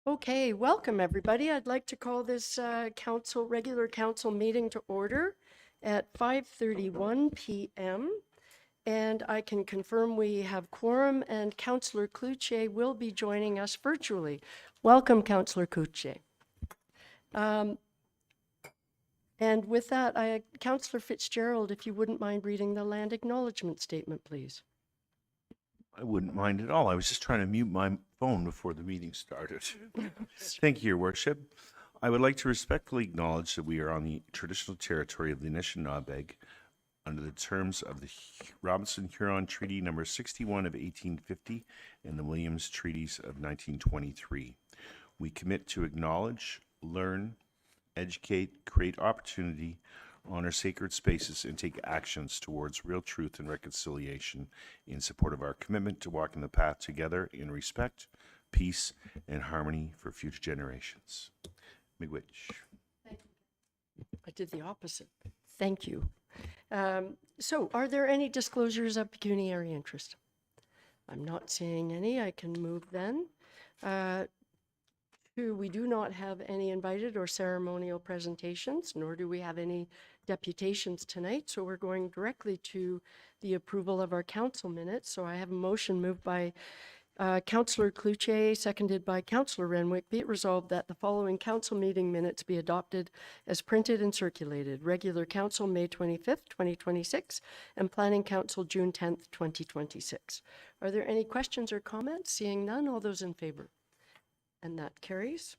Okay, welcome everybody. I'd like to call this regular council meeting to order at 5:31 p.m. And I can confirm we have quorum and Councillor Cloutier will be joining us virtually. Welcome, Councillor Cloutier. And with that, Councillor Fitzgerald, if you wouldn't mind reading the land acknowledgement statement, please. I wouldn't mind at all. I was just trying to mute my phone before the meeting started. Thank you, Your Worship. I would like to respectfully acknowledge that we are on the traditional territory of the Anishinaabe under the terms of the Robinson-Huron Treaty number 61 of 1850 and the Williams Treaties of 1923. We commit to acknowledge, learn, educate, create opportunity, honor sacred spaces, and take actions towards real truth and reconciliation in support of our commitment to walking the path together in respect, peace, and harmony for future generations. Miigwech. I did the opposite. Thank you. So are there any disclosures of pecuniary interest? I'm not seeing any. I can move then. We do not have any invited or ceremonial presentations, nor do we have any deputations tonight. So we're going directly to the approval of our council minutes. So I have a motion moved by Councillor Cloutier, seconded by Councillor Renwick. Be it resolved that the following council meeting minutes be adopted as printed and circulated. Regular council, May 25th, 2026, and Planning Council, June 10th, 2026. Are there any questions or comments? Seeing none, all those in favor? And that carries.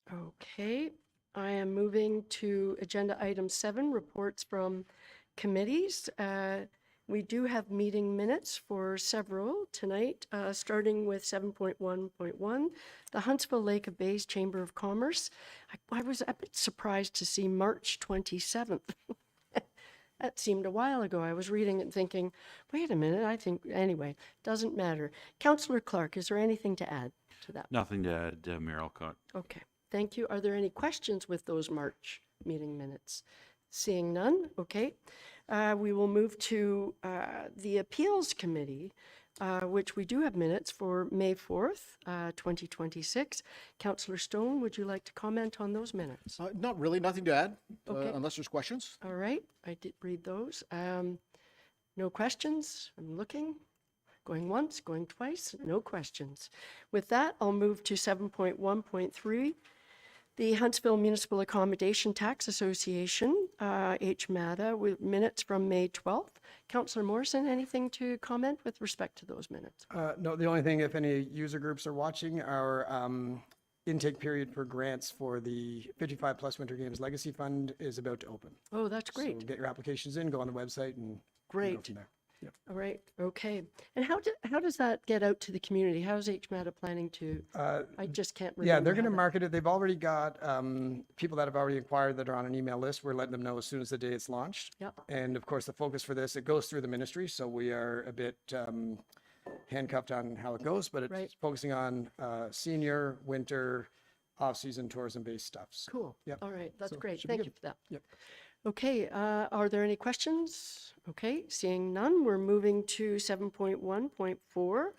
Okay, I am moving to agenda item 7, reports from committees. We do have meeting minutes for several tonight, starting with 7.1.1, the Huntsville Lake of Bays Chamber of Commerce. I was a bit surprised to see March 27th. That seemed a while ago. I was reading it and thinking, wait a minute, anyway, doesn't matter. Councillor Clark, is there anything to add to that? Nothing to add, Mayor Alcott. Okay, thank you. Are there any questions with those March meeting minutes? Seeing none, okay. We will move to the Appeals Committee, which we do have minutes for May 4th, 2026. Councillor Stone, would you like to comment on those minutes? Not really, nothing to add, Okay. unless there's questions. All right, I did read those. No questions. I'm looking. Going once, going twice, no questions. With that, I'll move to 7.1.3. The Huntsville Municipal Accommodation Tax Association, HMATA, with minutes from May 12th. Councillor Morrison, anything to comment with respect to those minutes? No, the only thing, if any user groups are watching, our intake period for grants for the 55 Plus Winter Games Legacy Fund is about to open. Oh, that's great. So get your applications in, go on the website, and Great. go from there. Yep. All right, okay. And how does that get out to the community? How is HMATA planning to, I just can't remember. Yeah, they're going to how market it. They've already got people that have already inquired that are on an email list. We're letting them know as soon as the day it's launched. Yep. And of course, the focus for this, it goes through the ministry, so we are a bit handcuffed on how it goes, but it's Right. focusing on senior, winter, off-season tourism-based stuffs. Cool. Yep. All right, that's So, great. should be Thank good. you for that. Yep. Okay, are there any questions? Okay, seeing none, we're moving to 7.1.4,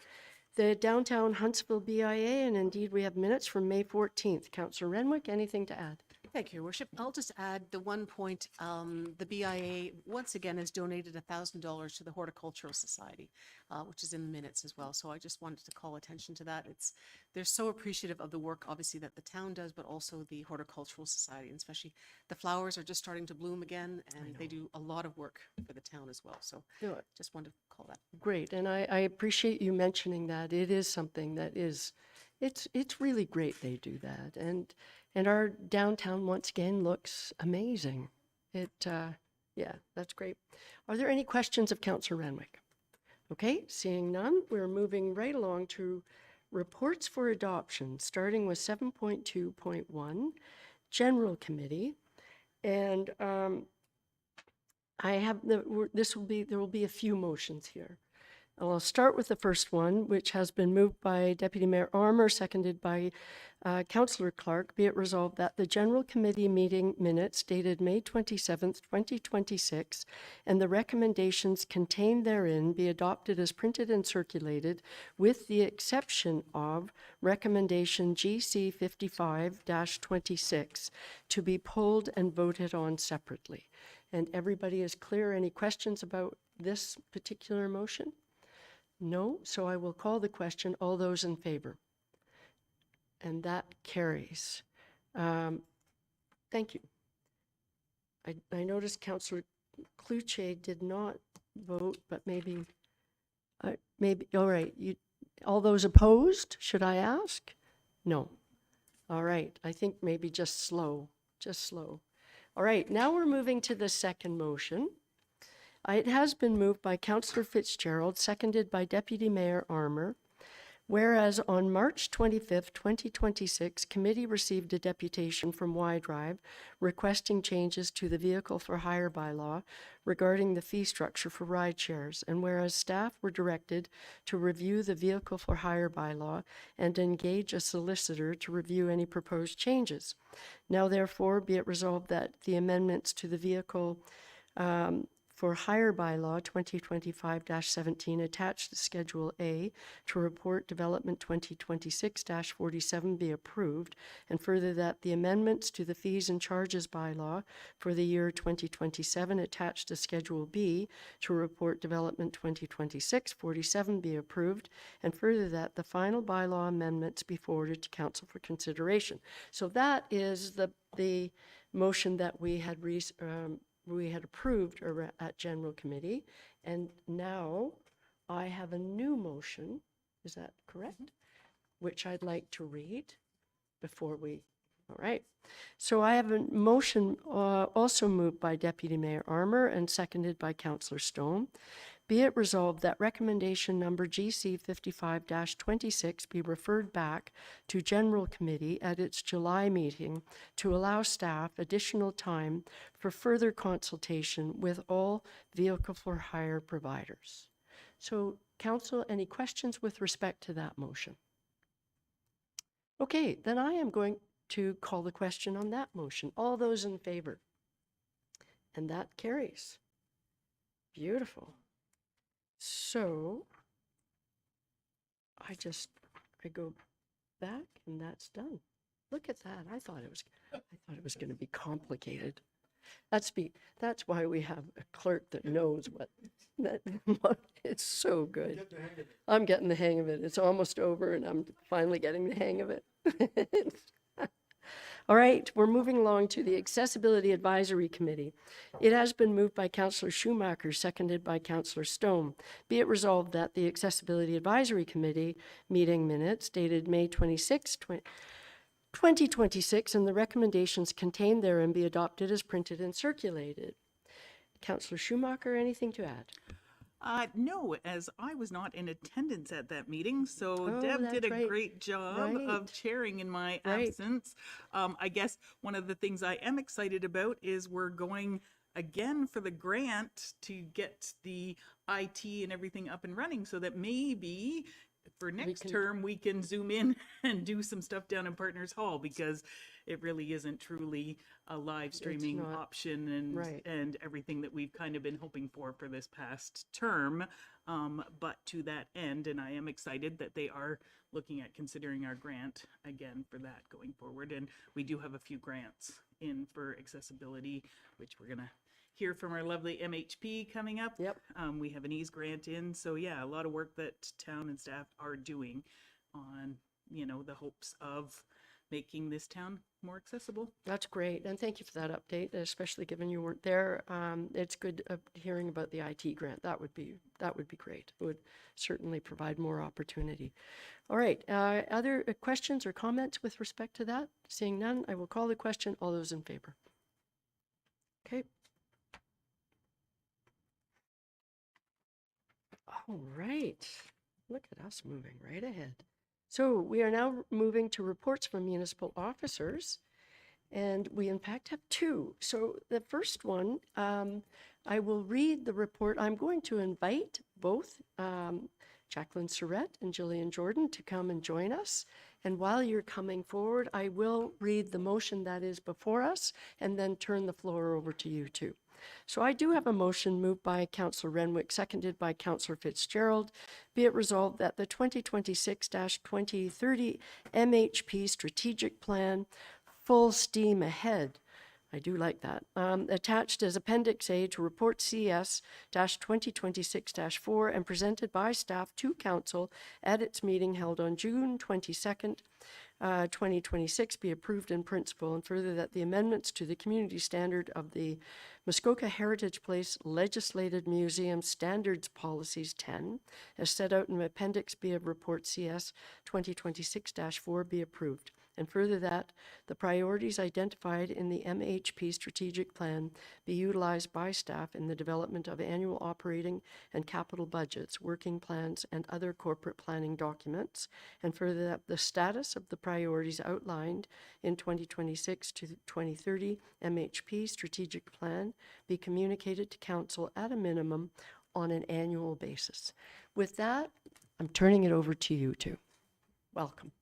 the Downtown Huntsville BIA, and indeed we have minutes from May 14th. Councillor Renwick, anything to add? Thank you, Your Worship. I'll just add the one point, the BIA once again has donated $1,000 to the Horticultural Society, which is in the minutes as well. So I just wanted to call attention to that. They're so appreciative of the work, obviously, that the town does, but also the Horticultural Society, and especially the flowers are just starting to bloom again, and they do a lot of work for the town as well. So Good. just wanted to call that. Great, and I appreciate you mentioning that. It is something that is, it's really great they do that. And our downtown, once again, looks amazing. Yeah, that's great. Are there any questions of Councillor Renwick? Okay, seeing none, we're moving right along to reports for adoption, starting with 7.2.1, General Committee. And I have, there will be a few motions here. I'll start with the first one, which has been moved by Deputy Mayor Armour, seconded by Councillor Clark. Be it resolved that the General Committee meeting minutes dated May 27th, 2026, and the recommendations contained therein be adopted as printed and circulated, with the exception of recommendation GC 55-26 to be pulled and voted on separately. And everybody is clear? Any questions about this particular motion? No? So I will call the question. All those in favor? And that carries. Thank you. I noticed Councillor Cloutier did not vote, but maybe, all right. All those opposed, should I ask? No. All right. I think maybe just slow. All right. Now we're moving to the second motion. It has been moved by Councillor Fitzgerald, seconded by Deputy Mayor Armour. Whereas on March 25th, 2026, committee received a deputation from Y-Drive requesting changes to the vehicle for hire bylaw regarding the fee structure for ride shares. And whereas staff were directed to review the vehicle for hire bylaw and engage a solicitor to review any proposed changes. Now therefore be it resolved that the amendments to the vehicle for hire bylaw 2025-17 attached to Schedule A to report development 2026-47 be approved, and further that the amendments to the fees and charges bylaw for the year 2027 attached to Schedule B to report development 2026-47 be approved, and further that the final bylaw amendments be forwarded to council for consideration. So that is the motion that we had approved at General Committee, and now I have a new motion, is that correct? Which I'd like to read before we, all right. So I have a motion also moved by Deputy Mayor Armour and seconded by Councillor Stone. Be it resolved that recommendation number GC 55-26 be referred back to General Committee at its July meeting to allow staff additional time for further consultation with all vehicle for hire providers. So, Council, any questions with respect to that motion? Okay, then I am going to call the question on that motion. All those in favor? And that carries. Beautiful. So I go back and that's done. Look at that. I thought it was going to be complicated. That's why we have a clerk that knows what it's so good. I'm getting the hang of it. It's almost over and I'm finally getting the hang of it. All right, we're moving along to the Accessibility Advisory Committee. It has been moved by Councillor Schumacher, seconded by Councillor Stone. Be it resolved that the Accessibility Advisory Committee meeting minutes dated May 26, 2026, and the recommendations contained therein be adopted as printed and circulated. Councillor Schumacher, anything to add? No, as I was not in attendance at that meeting, so Oh, Deb did that's a right. great job Right. of chairing in my Right. absence. I guess one of the things I am excited about is we're going again for the grant to get the IT and everything up and running so that maybe for next can- term we can zoom in and do some stuff down in Partners Hall, because it really isn't truly a live streaming not. option and Right. and everything that we've kind of been hoping for this past term. But to that end, and I am excited that they are looking at considering our grant again for that going forward. And we do have a few grants in for accessibility, which we're gonna hear from our lovely MHP coming up. Yep. We have an ease grant in, so yeah, a lot of work that town and staff are doing on, the hopes of making this town more accessible. That's great, and thank you for that update, especially given you weren't there. It's good hearing about the IT grant. That would be great. It would certainly provide more opportunity. All right, other questions or comments with respect to that? Seeing none, I will call the question. All those in favor? Okay. All right, look at us moving right ahead. So we are now moving to reports from municipal officers. And we in fact have two. So the first one, I will read the report. I'm going to invite both Jacqueline Surrett and Jillian Jordan to come and join us. And while you're coming forward, I will read the motion that is before us and then turn the floor over to you two. So I do have a motion moved by Councillor Renwick, seconded by Councillor Fitzgerald. Be it resolved that the 2026-2030 MHP Strategic Plan, full steam ahead, I do like that, attached as Appendix A to Report CS-2026-4 and presented by staff to Council at its meeting held on June 22nd, 2026 be approved in principle, and further that the amendments to the community standard of the Muskoka Heritage Place Legislated Museum Standards Policies 10, as set out in Appendix B of Report CS 2026-4 be approved. And further that the priorities identified in the MHP strategic plan be utilized by staff in the development of annual operating and capital budgets, working plans, and other corporate planning documents. And further that the status of the priorities outlined in 2026 to 2030 MHP strategic plan be communicated to Council at a minimum on an annual basis. With that, I'm turning it over to you two. Welcome.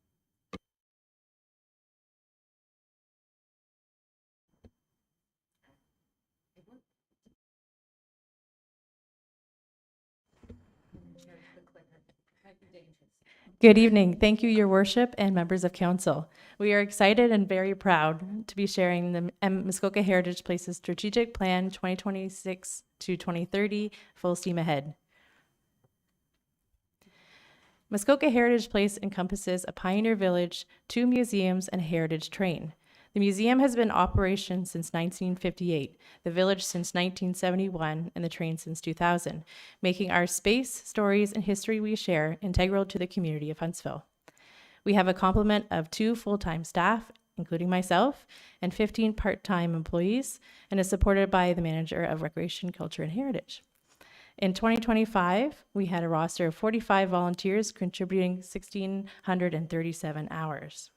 Good evening. Thank you, Your Worship and members of Council. We are excited and very proud to be sharing the Muskoka Heritage Places Strategic Plan 2026 to 2030, full steam ahead. Muskoka Heritage Place encompasses a pioneer village, 2 museums, and a heritage train. The museum has been in operation since 1958, the village since 1971, and the train since 2000, making our space, stories, and history we share integral to the community of Huntsville. We have a complement of 2 full-time staff, including myself, and 15 part-time employees, and is supported by the Manager of Recreation, Culture, and Heritage. In 2025, we had a roster of 45 volunteers contributing 1,637 hours.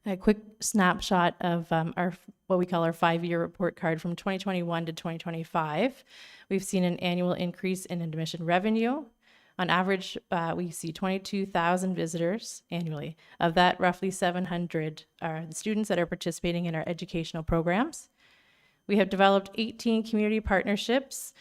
A quick snapshot of our what we call our 5-year report card from 2021 to 2025. We've seen an annual increase in admission revenue. On average, we see 22,000 visitors annually. Of that, roughly 700 are the students that are participating in our educational programs. We have developed 18 community partnerships,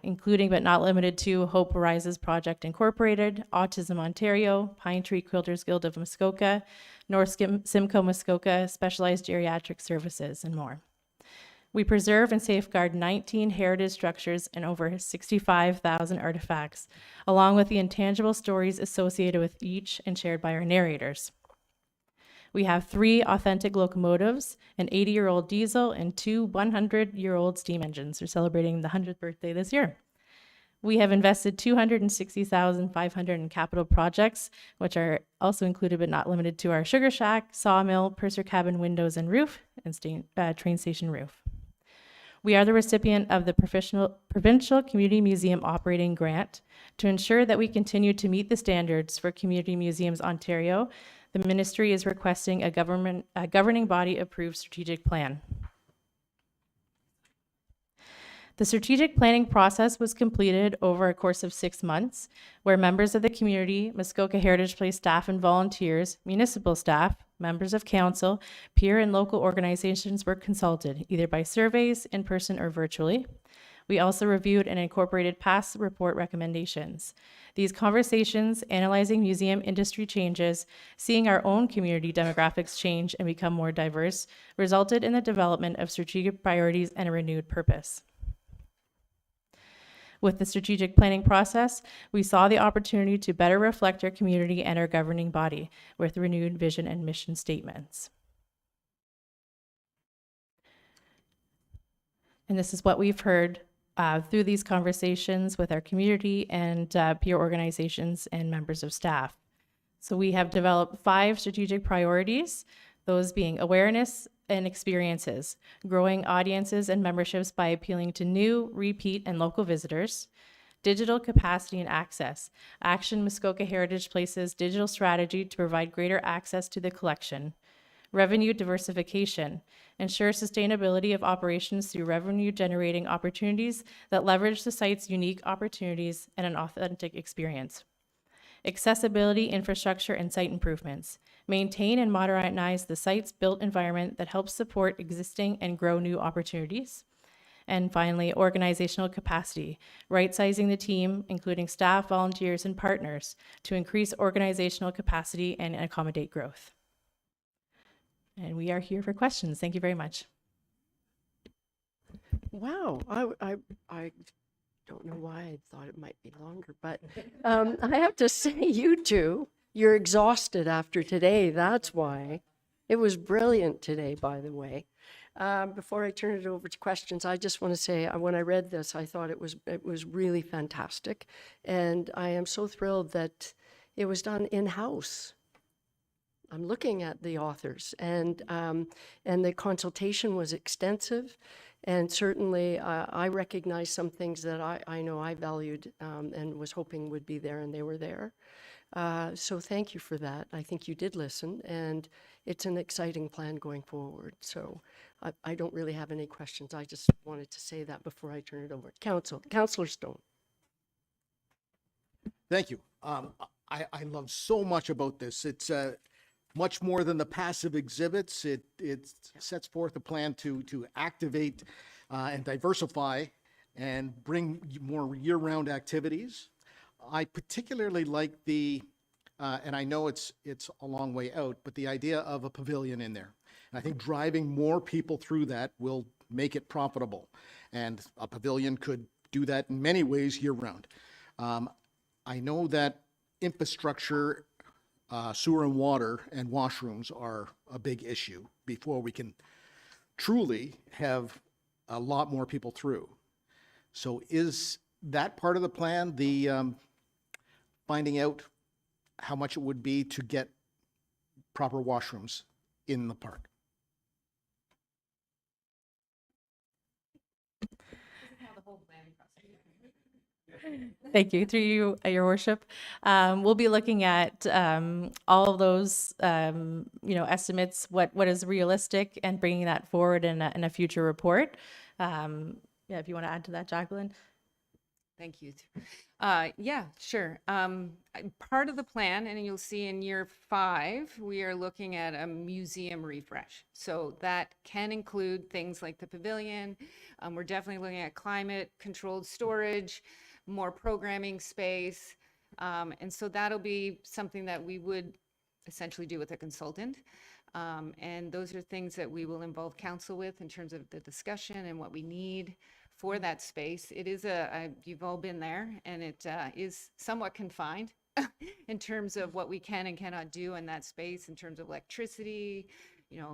including but not limited to Hope Arises Project Incorporated, Autism Ontario, Pine Tree Quilters Guild of Muskoka, North Simcoe Muskoka, Specialized Geriatric Services, and more. We preserve and safeguard 19 heritage structures and over 65,000 artifacts, along with the intangible stories associated with each and shared by our narrators. We have 3 authentic locomotives, an 80-year-old diesel, and 2 100-year-old steam engines. We're celebrating the 100th birthday this year. We have invested $260,500 in capital projects, which are also included but not limited to our sugar shack, sawmill, purser cabin windows and roof, and train station roof. We are the recipient of the Provincial Community Museum Operating Grant. To ensure that we continue to meet the standards for Community Museums Ontario, the Ministry is requesting a governing body approved strategic plan. The strategic planning process was completed over a course of 6 months, where members of the community, Muskoka Heritage Place staff and volunteers, municipal staff, members of council, peer and local organizations were consulted, either by surveys, in person, or virtually. We also reviewed and incorporated past report recommendations. These conversations, analyzing museum industry changes, seeing our own community demographics change and become more diverse, resulted in the development of strategic priorities and a renewed purpose. With the strategic planning process, we saw the opportunity to better reflect our community and our governing body with renewed vision and mission statements. And this is what we've heard through these conversations with our community and peer organizations and members of staff. So we have developed 5 strategic priorities, those being awareness and experiences, growing audiences and memberships by appealing to new, repeat, and local visitors, digital capacity and access, action Muskoka Heritage Places digital strategy to provide greater access to the collection, revenue diversification, ensure sustainability of operations through revenue generating opportunities that leverage the site's unique opportunities and an authentic experience. Accessibility, infrastructure, and site improvements. Maintain and modernize the site's built environment that helps support existing and grow new opportunities. And finally, organizational capacity, right-sizing the team, including staff, volunteers, and partners, to increase organizational capacity and accommodate growth. And we are here for questions. Thank you very much. Wow, I don't know why I thought it might be longer, but I have to say, you two, you're exhausted after today. That's why. It was brilliant today, by the way. Before I turn it over to questions, I just want to say, when I read this, I thought it was really fantastic, and I am so thrilled that it was done in-house. I'm looking at the authors, and the consultation was extensive, and certainly I recognized some things that I know I valued and was hoping would be there, and they were there. So thank you for that. I think you did listen, and it's an exciting plan going forward. So I don't really have any questions. I just wanted to say that before I turn it over to Councillor Stone. Thank you. I love so much about this. It's much more than the passive exhibits. It sets forth a plan to activate and diversify and bring more year-round activities. I particularly like the, and I know it's a long way out, but the idea of a pavilion in there. And I think driving more people through that will make it profitable. And a pavilion could do that in many ways year-round. I know that infrastructure, sewer and water and washrooms are a big issue before we can truly have a lot more people through. So is that part of the plan, the finding out how much it would be to get proper washrooms in the park? Thank you. Through you, Your Worship. We'll be looking at all of those, estimates, what is realistic, and bringing that forward in a future report. If you want to add to that, Jacqueline. Thank you. Yeah, sure. Part of the plan, and you'll see in year 5, we are looking at a museum refresh. So that can include things like the pavilion. We're definitely looking at climate controlled storage, more programming space. And so that'll be something that we would essentially do with a consultant. And those are things that we will involve council with in terms of the discussion and what we need for that space. It is you've all been there, and it is somewhat confined in terms of what we can and cannot do in that space in terms of electricity,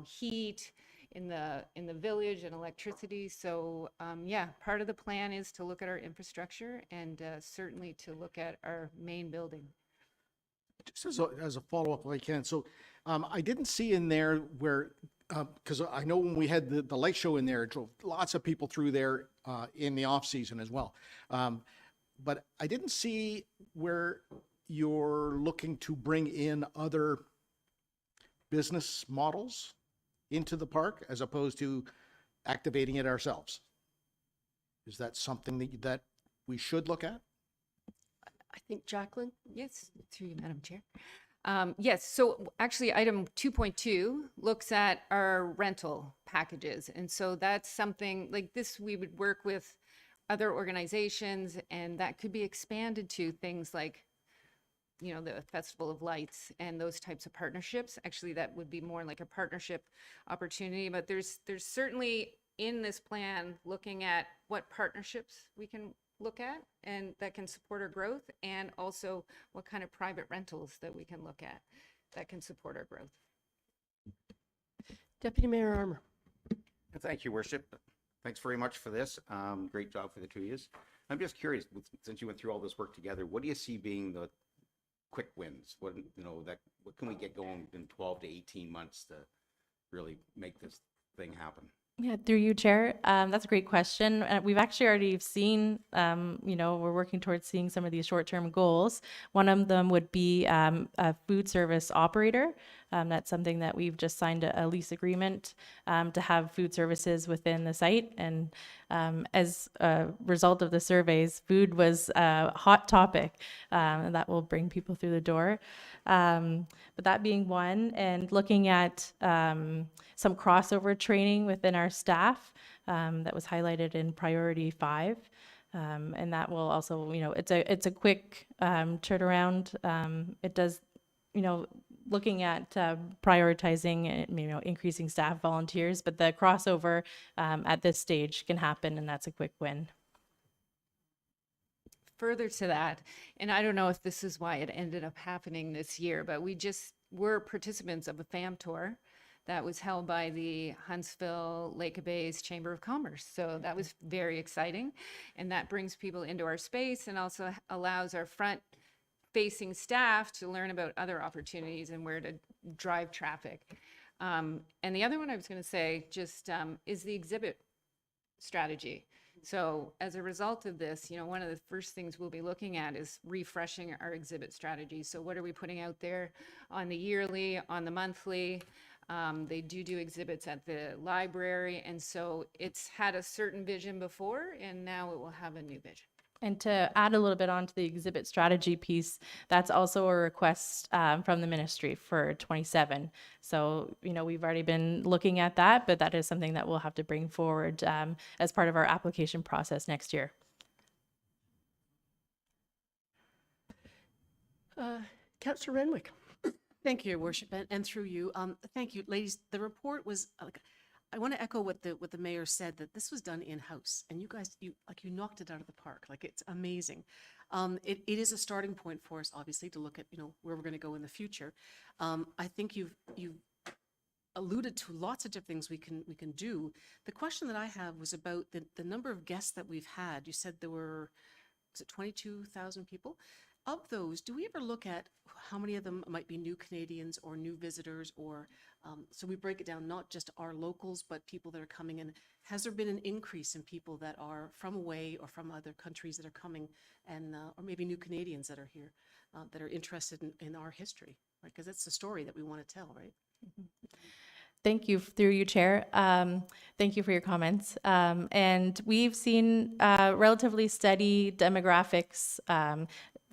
heat in the village and electricity. So part of the plan is to look at our infrastructure and certainly to look at our main building. Just as a follow-up, if I can. So I didn't see in there where, because I know when we had the light show in there, it drove lots of people through there in the off season as well. But I didn't see where you're looking to bring in other business models into the park as opposed to activating it ourselves. Is that something that we should look at? I think Jacqueline? Yes, through you, Madam Chair. Yes, so actually item 2.2 looks at our rental packages. And so that's something like this, we would work with other organizations, and that could be expanded to things like, the Festival of Lights and those types of partnerships. Actually, that would be more like a partnership opportunity, but there's certainly in this plan looking at what partnerships we can look at and that can support our growth, and also what kind of private rentals that we can look at that can support our growth. Deputy Mayor Armour. Thank you, Worship. Thanks very much for this. Great job for the 2 years. I'm just curious, since you went through all this work together, what do you see being the quick wins? What can we get going in 12 to 18 months to really make this thing happen? Yeah, through you, Chair. That's a great question. We've actually already seen, we're working towards seeing some of these short-term goals. One of them would be a food service operator. That's something that we've just signed a lease agreement to have food services within the site. And as a result of the surveys, food was a hot topic, and that will bring people through the door. But that being one, and looking at some crossover training within our staff that was highlighted in priority 5. And that will also, it's a quick turnaround. It does, looking at prioritizing, increasing staff volunteers, but the crossover at this stage can happen, and that's a quick win. Further to that, and I don't know if this is why it ended up happening this year, but we just were participants of a FAM tour that was held by the Huntsville Lake Bays Chamber of Commerce. So that was very exciting. And that brings people into our space and also allows our front facing staff to learn about other opportunities and where to drive traffic. And the other one I was going to say just is the exhibit strategy. So as a result of this, one of the first things we'll be looking at is refreshing our exhibit strategy. So what are we putting out there on the yearly, on the monthly? They do exhibits at the library. And so it's had a certain vision before, and now it will have a new vision. And to add a little bit onto the exhibit strategy piece, that's also a request from the ministry for 27. So, we've already been looking at that, but that is something that we'll have to bring forward as part of our application process next year. Councillor Renwick. Thank you, Your Worship, and through you. Thank you, ladies. The report was, I want to echo what the mayor said, that this was done in-house, and you guys, you knocked it out of the park. Like, it's amazing. It is a starting point for us, obviously, to look at, where we're going to go in the future. I think you've alluded to lots of different things we can do. The question that I have was about the number of guests that we've had. You said there were, was it 22,000 people? Of those, do we ever look at how many of them might be new Canadians or new visitors, or so we break it down, not just our locals, but people that are coming in? Has there been an increase in people that are from away or from other countries that are coming, and or maybe new Canadians that are here that are interested in our history, right? Because that's the story that we want to tell, right? Thank you, through you, Chair. Thank you for your comments. And we've seen relatively steady demographics.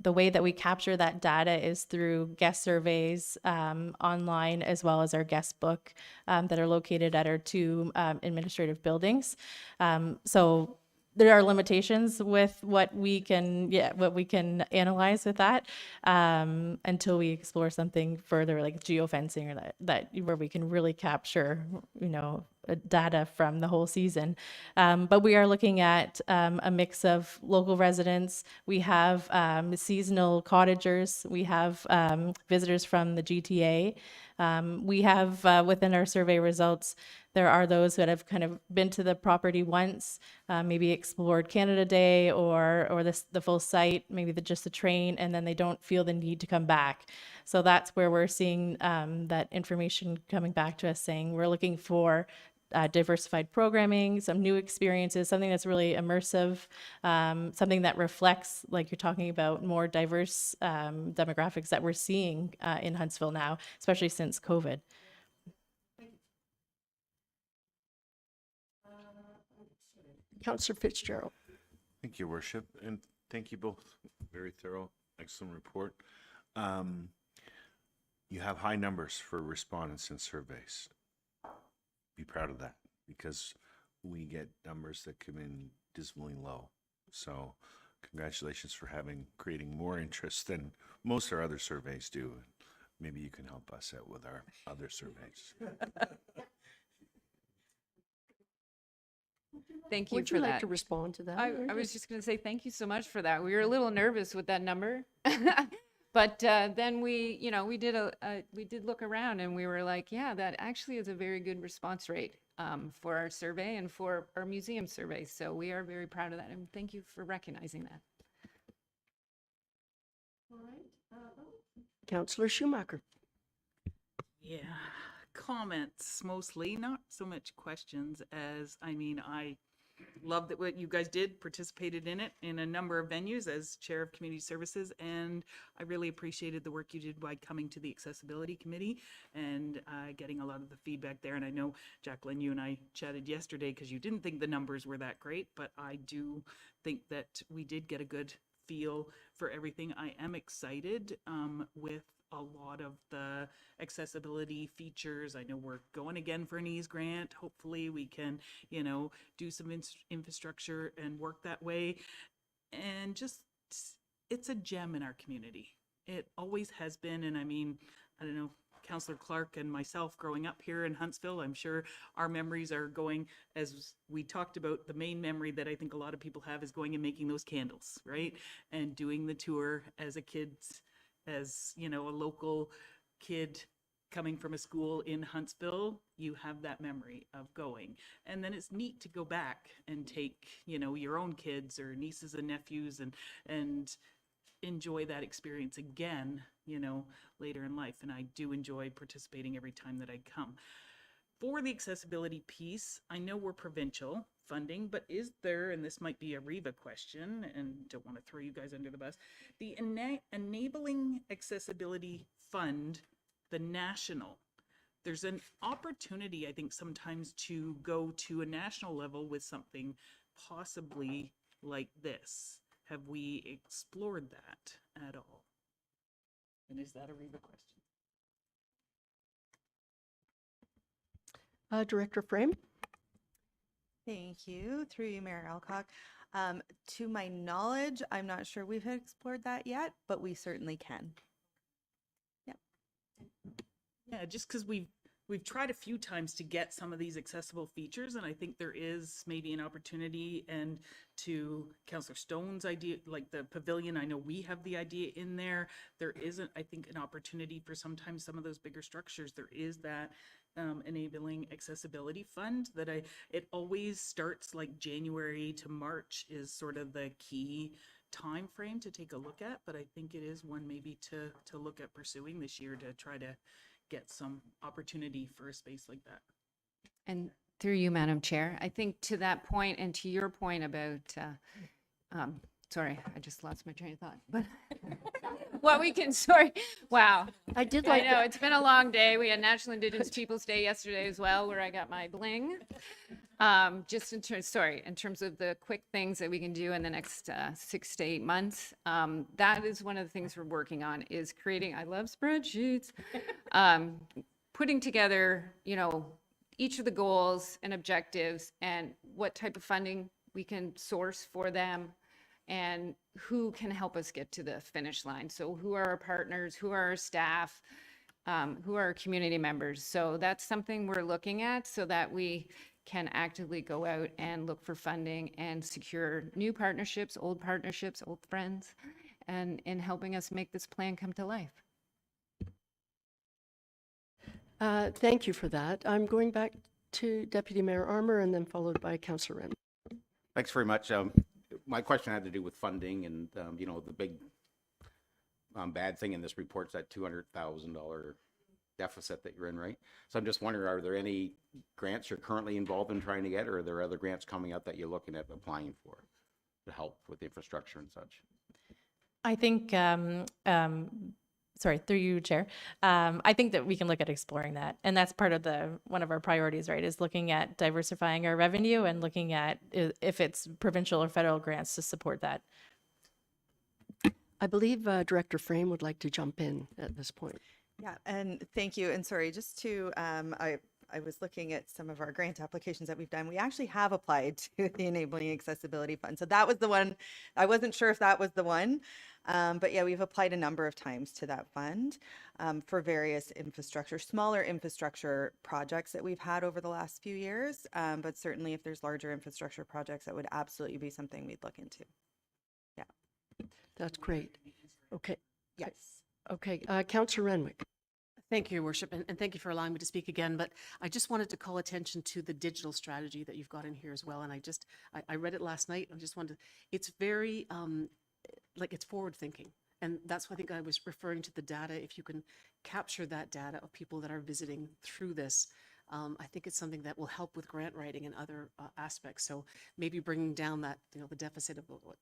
The way that we capture that data is through guest surveys online, as well as our guest book that are located at our 2 administrative buildings. So there are limitations with what we can analyze with that until we explore something further, like geofencing, or that where we can really capture, data from the whole season. But we are looking at a mix of local residents. We have seasonal cottagers. We have visitors from the GTA. We have within our survey results, there are those that have kind of been to the property once, maybe explored Canada Day or the full site, maybe just the train, and then they don't feel the need to come back. So that's where we're seeing that information coming back to us, saying we're looking for diversified programming, some new experiences, something that's really immersive, something that reflects, like you're talking about, more diverse demographics that we're seeing in Huntsville now, especially since COVID. Councillor Fitzgerald. Thank you, Worship, and thank you both. Very thorough, excellent report. You have high numbers for respondents in surveys. Be proud of that, because we get numbers that come in dismally low. So congratulations for creating more interest than most of our other surveys do. Maybe you can help us out with our other surveys. Thank you Would for you like that. to respond to that? I was just going to say thank you so much for that. We were a little nervous with that number, but then we did look around and we were like, yeah, that actually is a very good response rate for our survey and for our museum survey. So we are very proud of that, and thank you for recognizing that. Councillor Schumacher. Yeah. comments mostly, not so much questions as, I mean, I love that what you guys did, participated in it in a number of venues as chair of community services, and I really appreciated the work you did by coming to the accessibility committee and getting a lot of the feedback there. And I know, Jacqueline, you and I chatted yesterday because you didn't think the numbers were that great, but I do think that we did get a good feel for everything. I am excited with a lot of the accessibility features. I know we're going again for an ease grant. Hopefully we can, you know, do some infrastructure and work that way. And just, it's a gem in our community. It always has been. And I mean, I don't know, Councillor Clark and myself growing up here in Huntsville, I'm sure our memories are going, as we talked about, the main memory that I think a lot of people have is going and making those candles, right? And doing the tour as a kid, as, you know, a local kid coming from a school in Huntsville, you have that memory of going. And then it's neat to go back and take, you know, your own kids or nieces and nephews and enjoy that experience again, you know, later in life. And I do enjoy participating every time that I come. For the accessibility piece, I know we're provincial funding, but is there, and this might be a Riva question, and don't want to throw you guys under the bus, the Enabling Accessibility Fund, the national, there's an opportunity, I think, sometimes to go to a national level with something possibly like this. Have we explored that at all? And is that a Riva question? Director Frame? Thank you. Through you, Mayor Alcock. To my knowledge, I'm not sure we've explored that yet, but we certainly can. Yep. Yeah, just because we've tried a few times to get some of these accessible features, and I think there is maybe an opportunity. And to Councillor Stone's idea, like the pavilion, I know we have the idea in there. There isn't, I think, an opportunity for sometimes some of those bigger structures. There is that Enabling Accessibility Fund that it always starts like January to March is sort of the key time frame to take a look at, but I think it is one maybe to look at pursuing this year to try to get some opportunity for a space like that. And through you, Madam Chair, I think to that point and to your point about, sorry, I just lost my train of thought, but what we can, sorry, wow. I did I like know, that. it's been a long day. We had National Indigenous Peoples Day yesterday as well, where I got my bling. Just in terms of the quick things that we can do in the next 6 to 8 months, that is one of the things we're working on, is creating, I love spreadsheets, putting together, you know, each of the goals and objectives and what type of funding we can source for them and who can help us get to the finish line. So who are our partners, who are our staff, who are our community members. So that's something we're looking at so that we can actively go out and look for funding and secure new partnerships, old friends, and in helping us make this plan come to life. Thank you for that. I'm going back to Deputy Mayor Armour and then followed by Councillor Wren. Thanks very much. My question had to do with funding and, you know, the big bad thing in this report is that $200,000 deficit that you're in, right? So I'm just wondering, are there any grants you're currently involved in trying to get, or are there other grants coming up that you're looking at applying for to help with the infrastructure and such? I think, sorry, through you, Chair. I think that we can look at exploring that. And that's part of one of our priorities, right, is looking at diversifying our revenue and looking at if it's provincial or federal grants to support that. I believe Director Frame would like to jump in at this point. Yeah, and thank you. And sorry, just to, I was looking at some of our grant applications that we've done. We actually have applied to the Enabling Accessibility Fund. So that was the one. I wasn't sure if that was the one. But yeah, we've applied a number of times to that fund for various infrastructure, smaller infrastructure projects that we've had over the last few years. But certainly if there's larger infrastructure projects, that would absolutely be something we'd look into. Yeah. That's great. Okay. Yes. Okay. Councillor Renwick. Thank you, Your Worship, and thank you for allowing me to speak again. But I just wanted to call attention to the digital strategy that you've got in here as well. And I read it last night. I just wanted to, it's very, like, it's forward thinking. And that's why I think I was referring to the data. If you can capture that data of people that are visiting through this, I think it's something that will help with grant writing and other aspects. So maybe bringing down that, the deficit of, well,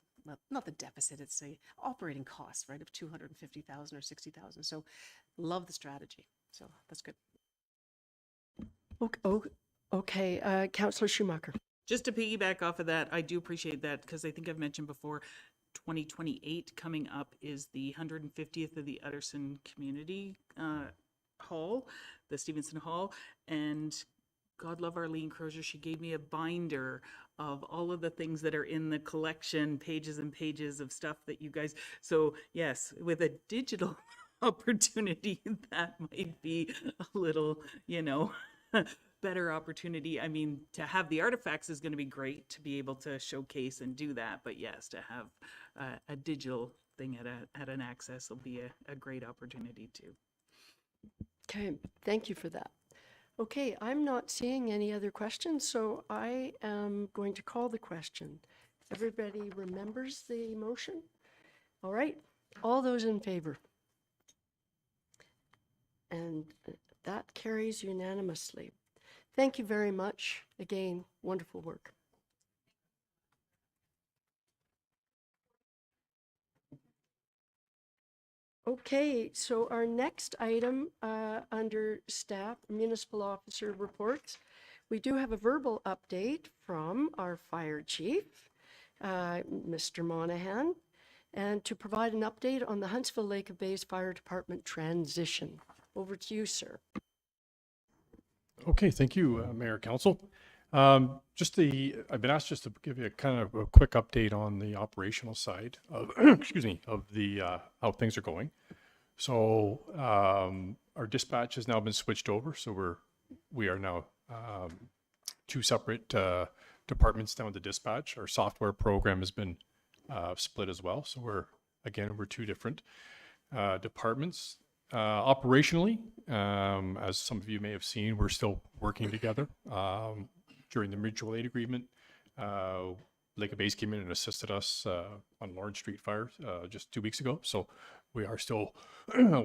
not the deficit, it's the operating cost, right, of 250,000 or 60,000. So love the strategy. So that's good. Okay, Councillor Schumacher. Just to piggyback off of that, I do appreciate that because I think I've mentioned before, 2028 coming up is the 150th of the Utterson Community Hall, the Stevenson Hall, and God love Arlene Crozier. She gave me a binder of all of the things that are in the collection, pages and pages of stuff that you guys. So yes, with a digital opportunity, that might be a little, better opportunity. I mean, to have the artifacts is going to be great to be able to showcase and do that. But yes, to have a digital thing at an access will be a great opportunity too. Okay, thank you for that. Okay, I'm not seeing any other questions, so I am going to call the question. Everybody remembers the motion? All right, all those in favor? And that carries unanimously. Thank you very much. Again, wonderful work. Okay, so our next item under staff municipal officer reports, we do have a verbal update from our fire chief, Mr. Monahan, and to provide an update on the Huntsville Lake of Bays Fire Department transition. Over to you, sir. Okay, thank you, Mayor, Council. I've been asked just to give you a kind of a quick update on the operational side of, excuse me, of the how things are going. So our dispatch has now been switched over, so we are now two separate departments down to dispatch. Our software program has been split as well, so we're two different departments. Operationally, as some of you may have seen, we're still working together. During the mutual aid agreement, Lake of Bays came in and assisted us on Lawrence Street fire just 2 weeks ago. So we are still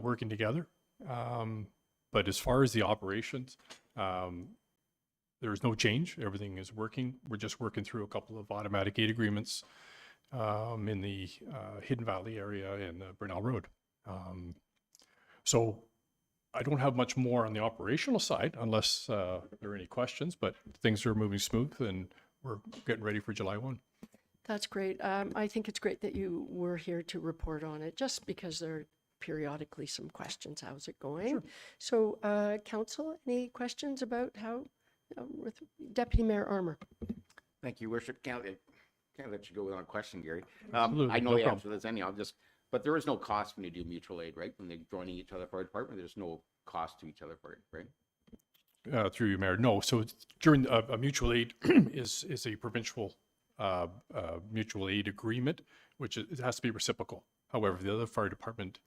working together. But as far as the operations, there is no change. Everything is working. We're just working through a couple of automatic aid agreements in the Hidden Valley area and Burnell Road. So I don't have much more on the operational side unless there are any questions, but things are moving smooth and we're getting ready for July 1. That's great. I think it's great that you were here to report on it, just because there are periodically some questions. How's it going? Sure. So, Council, any questions about how, with Deputy Mayor Armour? Thank you, Worship. Can't let you go without a question, Gary. Absolutely, I know no the problem. answer to this anyhow, but there is no cost when you do mutual aid, right? When they're joining each other for a department, there's no cost to each other for it, right? Through you, Mayor. No, so during a mutual aid is a provincial mutual aid agreement, which it has to be reciprocal. However, the other fire department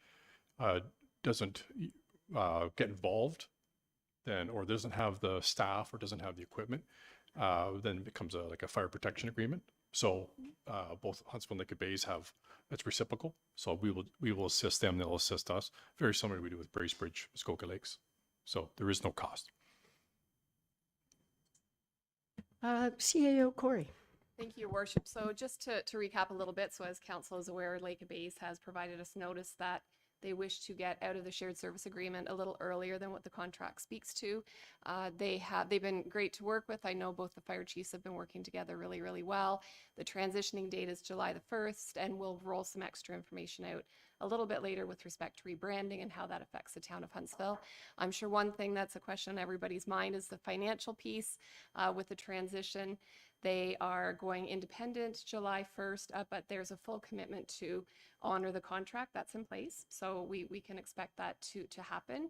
doesn't get involved, or doesn't have the staff or doesn't have the equipment, then it becomes like a fire protection agreement. So both Huntsville and Lake of Bays it's reciprocal. So we will assist them, they'll assist us. Very similar to what we do with Bracebridge, Muskoka Lakes. So there is no cost. CAO Corey. Thank you, Your Worship. So just to recap a little bit, so as Council is aware, Lake of Bays has provided us notice that they wish to get out of the shared service agreement a little earlier than what the contract speaks to. They've been great to work with. I know both the fire chiefs have been working together really, really well. The transitioning date is July the 1st, and we'll roll some extra information out a little bit later with respect to rebranding and how that affects the town of Huntsville. I'm sure one thing that's a question on everybody's mind is the financial piece with the transition. They are going independent July 1st, but there's a full commitment to honor the contract that's in place. So we can expect that to happen.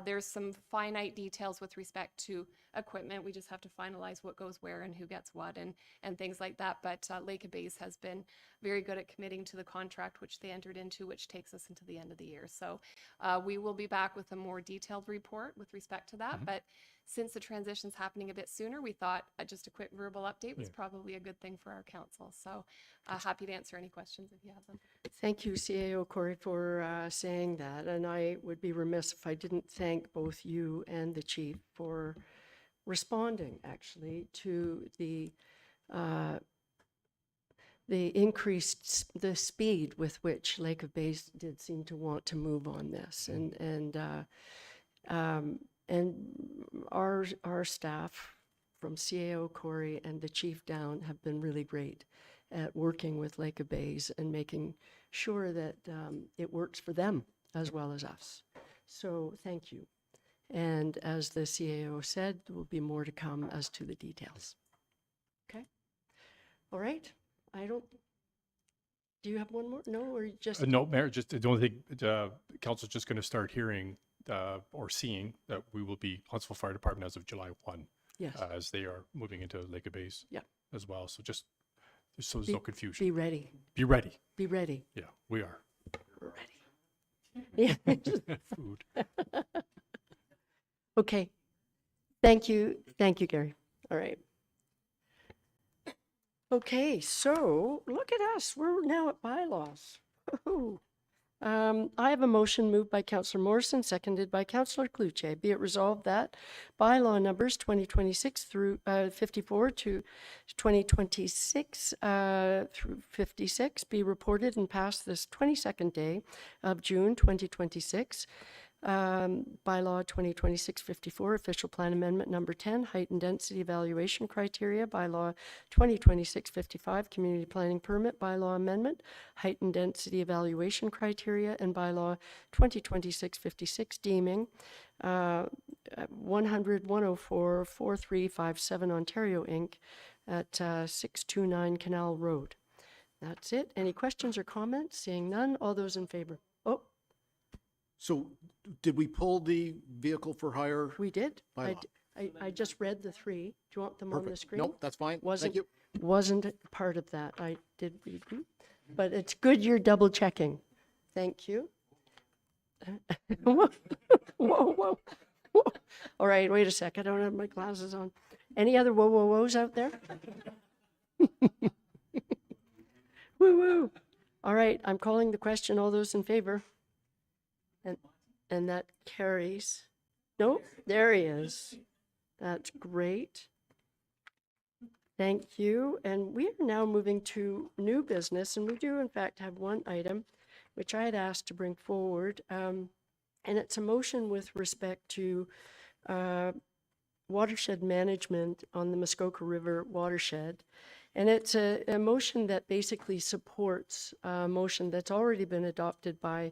There's some finite details with respect to equipment. We just have to finalize what goes where and who gets what and things like that. But Lake of Bays has been very good at committing to the contract, which they entered into, which which takes us into the end of the year. So we will be back with a more detailed report with respect to that. But since the transition's happening a bit sooner, we thought just a quick verbal update was probably a good thing for our council. So happy to answer any questions if you have them. Thank you, CAO Corey, for saying that. And I would be remiss if I didn't thank both you and the chief for responding, actually, to the increased the speed with which Lake of Bays did seem to want to move on this, and our staff from CAO Corey and the chief down have been really great at working with Lake of Bays and making sure that it works for them as well as us. So thank you. And as the CAO said, there will be more to come as to the details. Okay. All right. Do you have one more? No, or you just? No, Mayor, just the only thing, council's just going to start hearing or seeing that we will be Huntsville Fire Department as of July 1. Yes. As they are moving into Lake of Bays. Yeah. As well. So just so there's no confusion. Be ready. Be ready. Be ready. Yeah, we are. We're ready. Yeah. Food. Okay. Thank you. Thank you, Gary. All right. Okay, so look at us. We're now at bylaws. Woo-hoo. I have a motion moved by Councillor Morrison, seconded by Councillor Cloutier. Be it resolved that bylaw numbers 2026 through 54 to 2026 through 56 be reported and passed this 22nd day of June 2026. Bylaw 2026-54, Official Plan Amendment Number 10, Height and Density Evaluation Criteria. Bylaw 2026-55, Community Planning Permit Bylaw Amendment, Height and Density Evaluation Criteria. And Bylaw 2026-56, Deeming, 100-104-4357 Ontario Inc. at 629 Canal Road. That's it. Any questions or comments? Seeing none, all those in favor? Oh, So did we pull the vehicle for hire? we did. Bylaw. I just read the three. Do you want them on the Perfect. screen? Nope, that's fine. Thank Wasn't you. wasn't part of that. I did read them, but it's good you're double checking. Thank you. Whoa, whoa, whoa. All right, wait a sec. I don't have my glasses on. Any other whoa, whoa, whoas out there? Woo, woo. All right, I'm calling the question. All those in favor? And that carries. Nope, there he is. That's great. Thank you. And we are now moving to new business, and we do in fact have one item which I had asked to bring forward. And it's a motion with respect to watershed management on the Muskoka River watershed. And it's a motion that basically supports a motion that's already been adopted by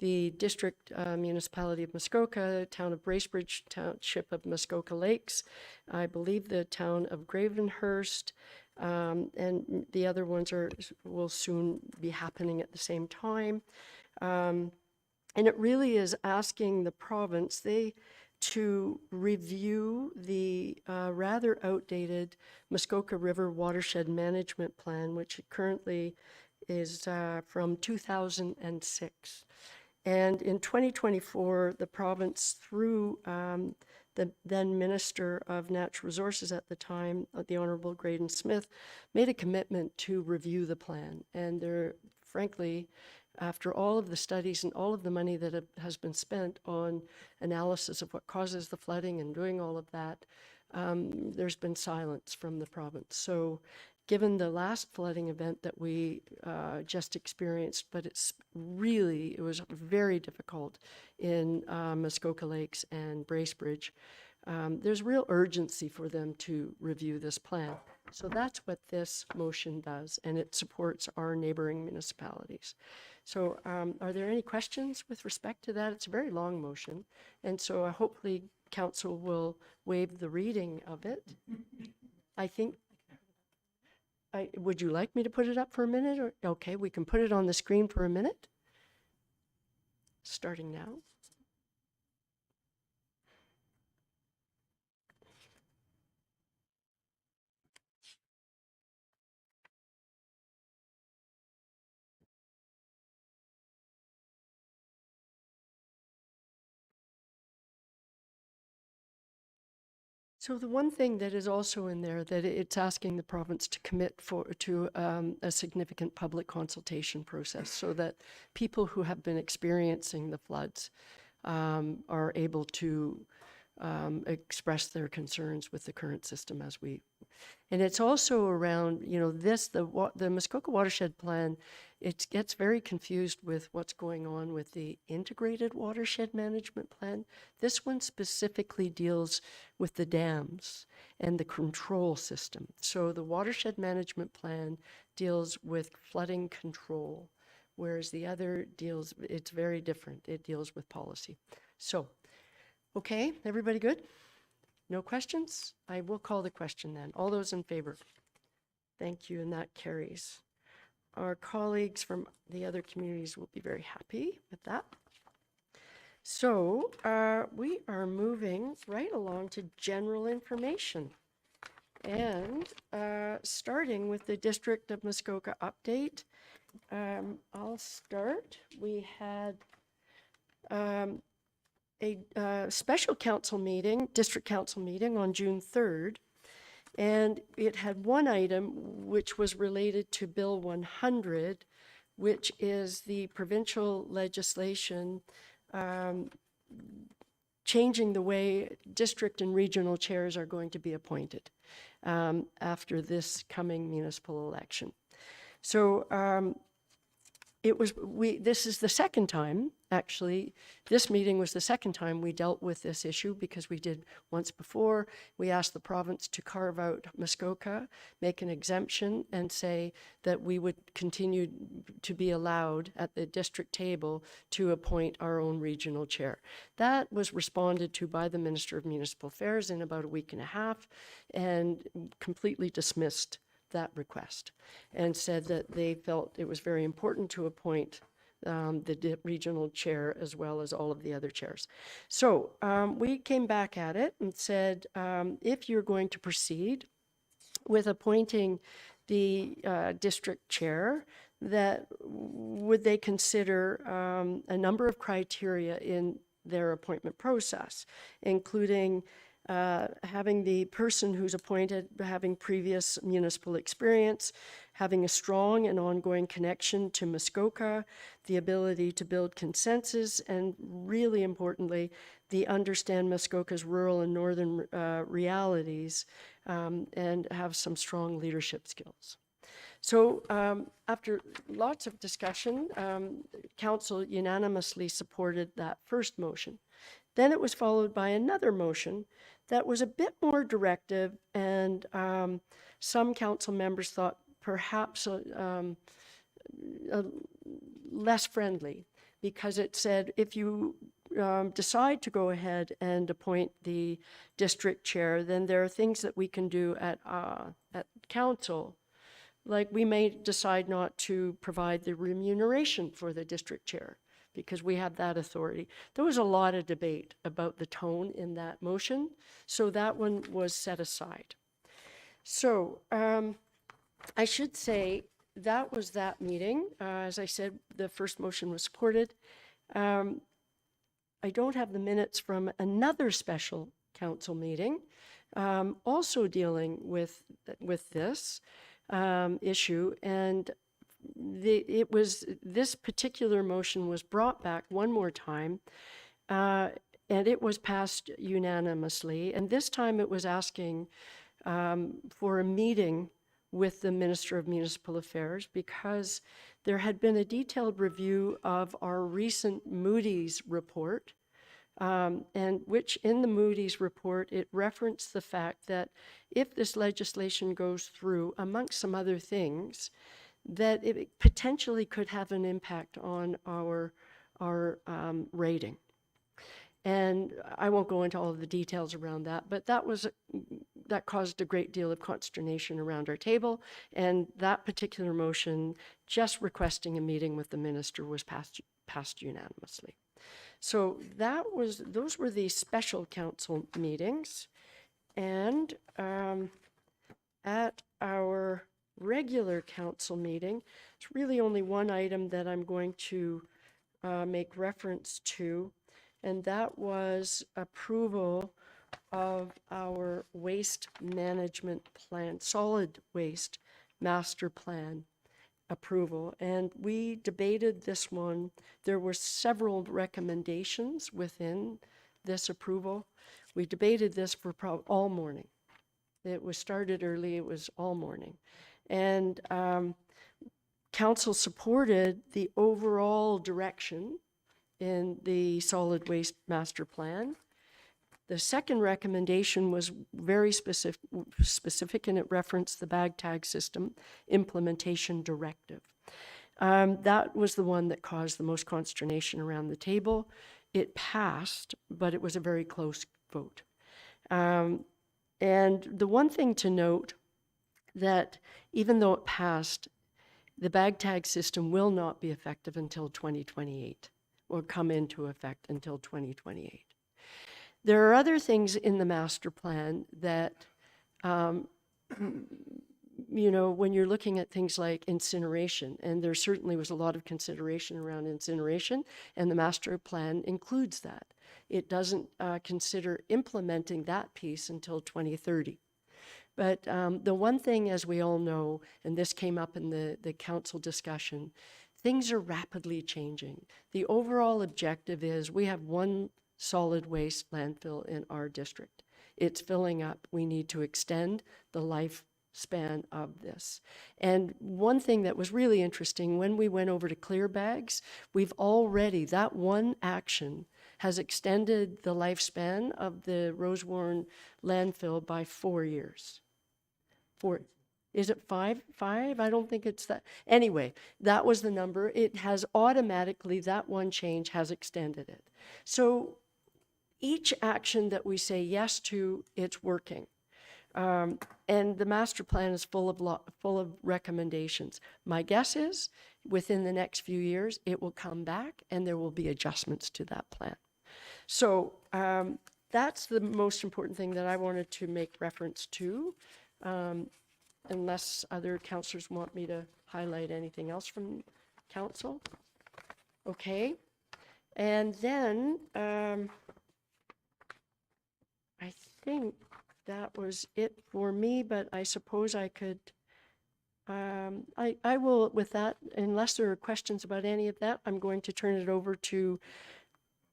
the District Municipality of Muskoka, Town of Bracebridge, Township of Muskoka Lakes, I believe the Town of Gravenhurst, and the other ones will soon be happening at the same time. And it really is asking the province to review the rather outdated Muskoka River Watershed Management Plan, which currently is from 2006. And in 2024, the province, through the then Minister of Natural Resources at the time, the Honourable Graydon Smith, made a commitment to review the plan. And there, frankly, after all of the studies and all of the money that has been spent on analysis of what causes the flooding and doing all of that, there's been silence from the province. So given the last flooding event that we just experienced, but it was very difficult in Muskoka Lakes and Bracebridge, there's real urgency for them to review this plan. So that's what this motion does, and it supports our neighboring municipalities. So are there any questions with respect to that? It's a very long motion, and so hopefully council will waive the reading of it. I think, would you like me to put it up for a minute? Or okay, we can put it on the screen for a minute. Starting now. So the one thing that is also in there, that it's asking the province to commit to a significant public consultation process so that people who have been experiencing the floods are able to express their concerns with the current system and it's also around, the Muskoka Watershed Plan, it gets very confused with what's going on with the Integrated Watershed Management Plan. This one specifically deals with the dams and the control system. So the Watershed Management Plan deals with flooding control, whereas the other it's very different. It deals with policy. So, okay, everybody good? No questions? I will call the question then. All those in favor? Thank you, and that carries. Our colleagues from the other communities will be very happy with that. So we are moving right along to general information. And starting with the District of Muskoka update, I'll start. We had a special council meeting, district council meeting on June 3rd, and it had one item which was related to Bill 100, which is the provincial legislation changing the way district and regional chairs are going to be appointed after this coming municipal election. So this is the second time, actually, this meeting was the second time we dealt with this issue because we did once before. We asked the province to carve out Muskoka, make an exemption, and say that we would continue to be allowed at the district table to appoint our own regional chair. That was responded to by the Minister of Municipal Affairs in about a week and a half and completely dismissed that request and said that they felt it was very important to appoint the regional chair as well as all of the other chairs. So we came back at it and said, if you're going to proceed with appointing the district chair, that would they consider a number of criteria in their appointment process, including having the person who's appointed having previous municipal experience, having a strong and ongoing connection to Muskoka, the ability to build consensus, and really importantly, the understand Muskoka's rural and northern realities and have some strong leadership skills. So after lots of discussion, Council unanimously supported that first motion. Then it was followed by another motion that was a bit more directive, and some council members thought perhaps less friendly, because it said if you decide to go ahead and appoint the district chair, then there are things that we can do at council. Like we may decide not to provide the remuneration for the district chair because we have that authority. There was a lot of debate about the tone in that motion, so that one was set aside. So I should say that was that meeting. As I said, the first motion was supported. I don't have the minutes from another special council meeting, also dealing with this issue, and this particular motion was brought back one more time, and it was passed unanimously. And this time it was asking for a meeting with the Minister of Municipal Affairs because there had been a detailed review of our recent Moody's report, and which in the Moody's report, it referenced the fact that if this legislation goes through, amongst some other things, that it potentially could have an impact on our rating. And I won't go into all of the details around that, but that caused a great deal of consternation around our table. And that particular motion, just requesting a meeting with the minister, was passed unanimously. So those were the special council meetings. And at our regular council meeting, it's really only one item that I'm going to make reference to, and that was approval of our waste management plan, solid waste master plan approval. And we debated this one. There were several recommendations within this approval. We debated this for all morning. It was started early, it was all morning. And council supported the overall direction in the solid waste master plan. The second recommendation was very specific, and it referenced the bag tag system implementation directive. That was the one that caused the most consternation around the table. It passed, but it was a very close vote. And the one thing to note, that even though it passed, the bag tag system will not be effective until 2028, or come into effect until 2028. There are other things in the master plan that, you know, when you're looking at things like incineration, and there certainly was a lot of consideration around incineration, and the master plan includes that. It doesn't consider implementing that piece until 2030. But the one thing, as we all know, and this came up in the council discussion, things are rapidly changing. The overall objective is we have one solid waste landfill in our district. It's filling up. We need to extend the lifespan of this. And one thing that was really interesting, when we went over to clear bags, we've already, that one action has extended the lifespan of the Rosewarne landfill by 4 years. Is it five? I don't think it's that. Anyway, that was the number. It has automatically, that one change has extended it. So each action that we say yes to, it's working. And the master plan is full of recommendations. My guess is within the next few years, it will come back and there will be adjustments to that plan. So that's the most important thing that I wanted to make reference to. Unless other councillors want me to highlight anything else from council. Okay. And then I think that was it for me, but I suppose I could, I will, with that, unless there are questions about any of that, I'm going to turn it over to,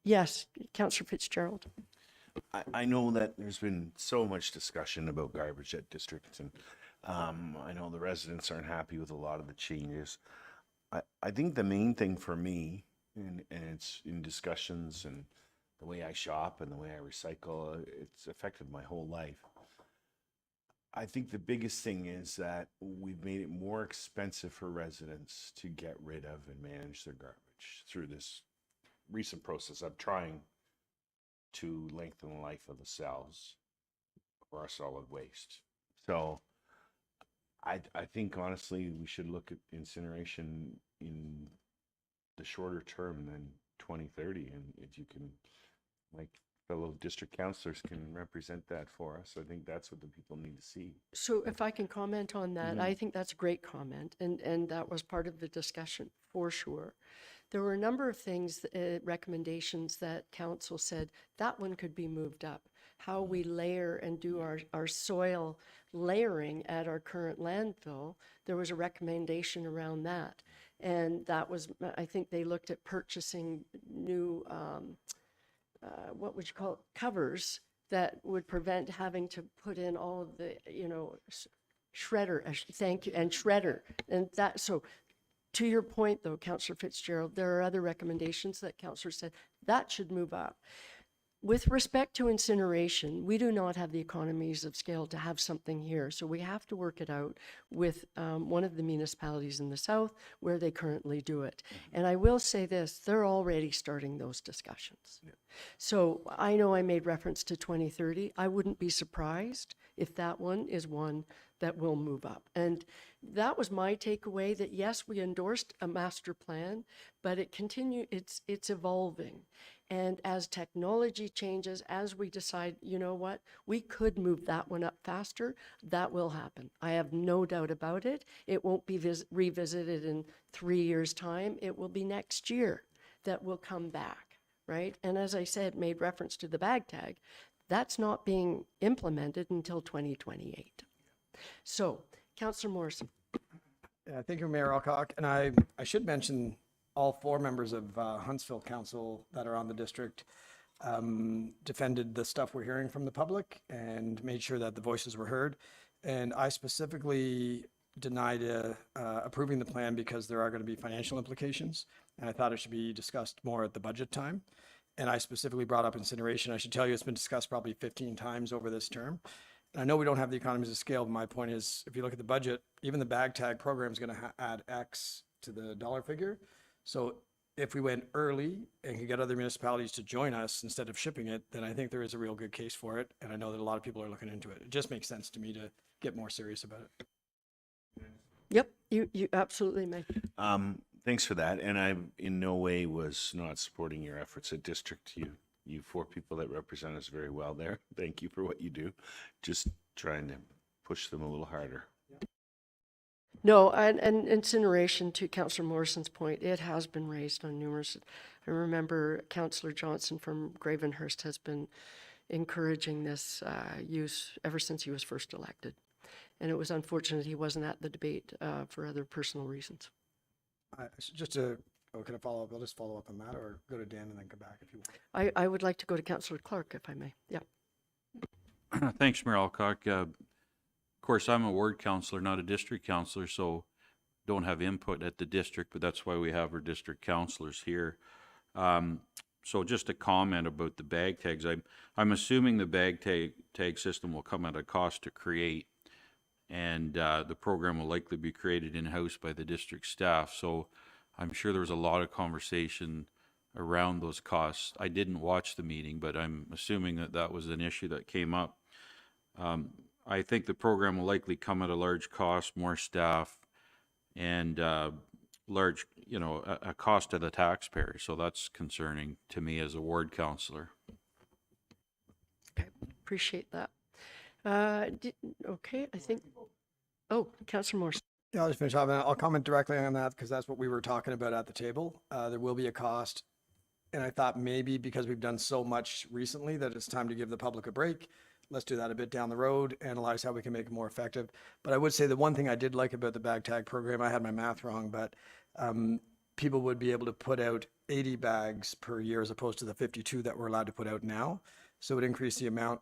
yes, Councillor Fitzgerald. I know that there's been so much discussion about garbage at districts, and I know the residents aren't happy with a lot of the changes. I think the main thing for me, and it's in discussions and the way I shop and the way I recycle, it's affected my whole life. I think the biggest thing is that we've made it more expensive for residents to get rid of and manage their garbage through this recent process of trying to lengthen the life of the cells for our solid waste. So I think honestly we should look at incineration in the shorter term than 2030, and if you can, like fellow district councillors can represent that for us, I think that's what the people need to see. So if I can comment on that, I think that's a great comment, and that was part of the discussion for sure. There were a number of things, recommendations that council said that one could be moved up. How we layer and do our soil layering at our current landfill, there was a recommendation around that. And that was, I think they looked at purchasing new, what would you call it, covers that would prevent having to put in all of the, you know, shredder, thank you, and shredder. And that, so to your point though, Councillor Fitzgerald, there are other recommendations that Councillor said that should move up. With respect to incineration, we do not have the economies of scale to have something here. So we have to work it out with one of the municipalities in the south where they currently do it. And I will say this, they're already starting those discussions. Yeah. So I know I made reference to 2030. I wouldn't be surprised if that one is one that will move up. And that was my takeaway, that yes, we endorsed a master plan, but it's evolving. And as technology changes, as we decide, you know what, we could move that one up faster, that will happen. I have no doubt about it. It won't be revisited in 3 years' time. It will be next year that will come back, right? And as I said, made reference to the bag tag. That's not being implemented until 2028. So, Councillor Morrison. Thank you, Mayor Alcock. And I should mention all 4 members of Huntsville Council that are on the district defended the stuff we're hearing from the public and made sure that the voices were heard. And I specifically denied approving the plan because there are going to be financial implications. And I thought it should be discussed more at the budget time. And I specifically brought up incineration. I should tell you it's been discussed probably 15 times over this term. And I know we don't have the economies of scale, but my point is, if you look at the budget, even the bag tag program is going to add X to the dollar figure. So if we went early and could get other municipalities to join us instead of shipping it, then I think there is a real good case for it. And I know that a lot of people are looking into it. It just makes sense to me to get more serious about it. Yep, you absolutely may. Thanks for that. And I in no way was not supporting your efforts at district. You 4 people that represent us very well there. Thank you for what you do. Just trying to push them a little harder. No, and incineration, to Councillor Morrison's point, it has been raised on numerous. I remember Councillor Johnson from Gravenhurst has been encouraging this use ever since he was first elected. And it was unfortunate he wasn't at the debate for other personal reasons. Can I follow up? I'll just follow up on that, or go to Dan and then come back if you want. I would like to go to Councillor Clark, if I may. Yeah. Thanks, Mayor Alcock. Of course, I'm a ward councillor, not a district councillor, so don't have input at the district, but that's why we have our district councillors here. So just a comment about the bag tags. I'm assuming the bag tag system will come at a cost to create, and the program will likely be created in-house by the district staff. So I'm sure there was a lot of conversation around those costs. I didn't watch the meeting, but I'm assuming that that was an issue that came up. I think the program will likely come at a large cost, more staff, and large, a cost to the taxpayer. So that's concerning to me as a ward councillor. Okay, appreciate that. Okay, I think, Councillor Morrison. Yeah, I'll just finish off, and I'll comment directly on that because that's what we were talking about at the table. There will be a cost. And I thought maybe because we've done so much recently that it's time to give the public a break. Let's do that a bit down the road, analyze how we can make it more effective. But I would say the one thing I did like about the bag tag program, I had my math wrong, but people would be able to put out 80 bags per year as opposed to the 52 that we're allowed to put out now. So it would increase the amount,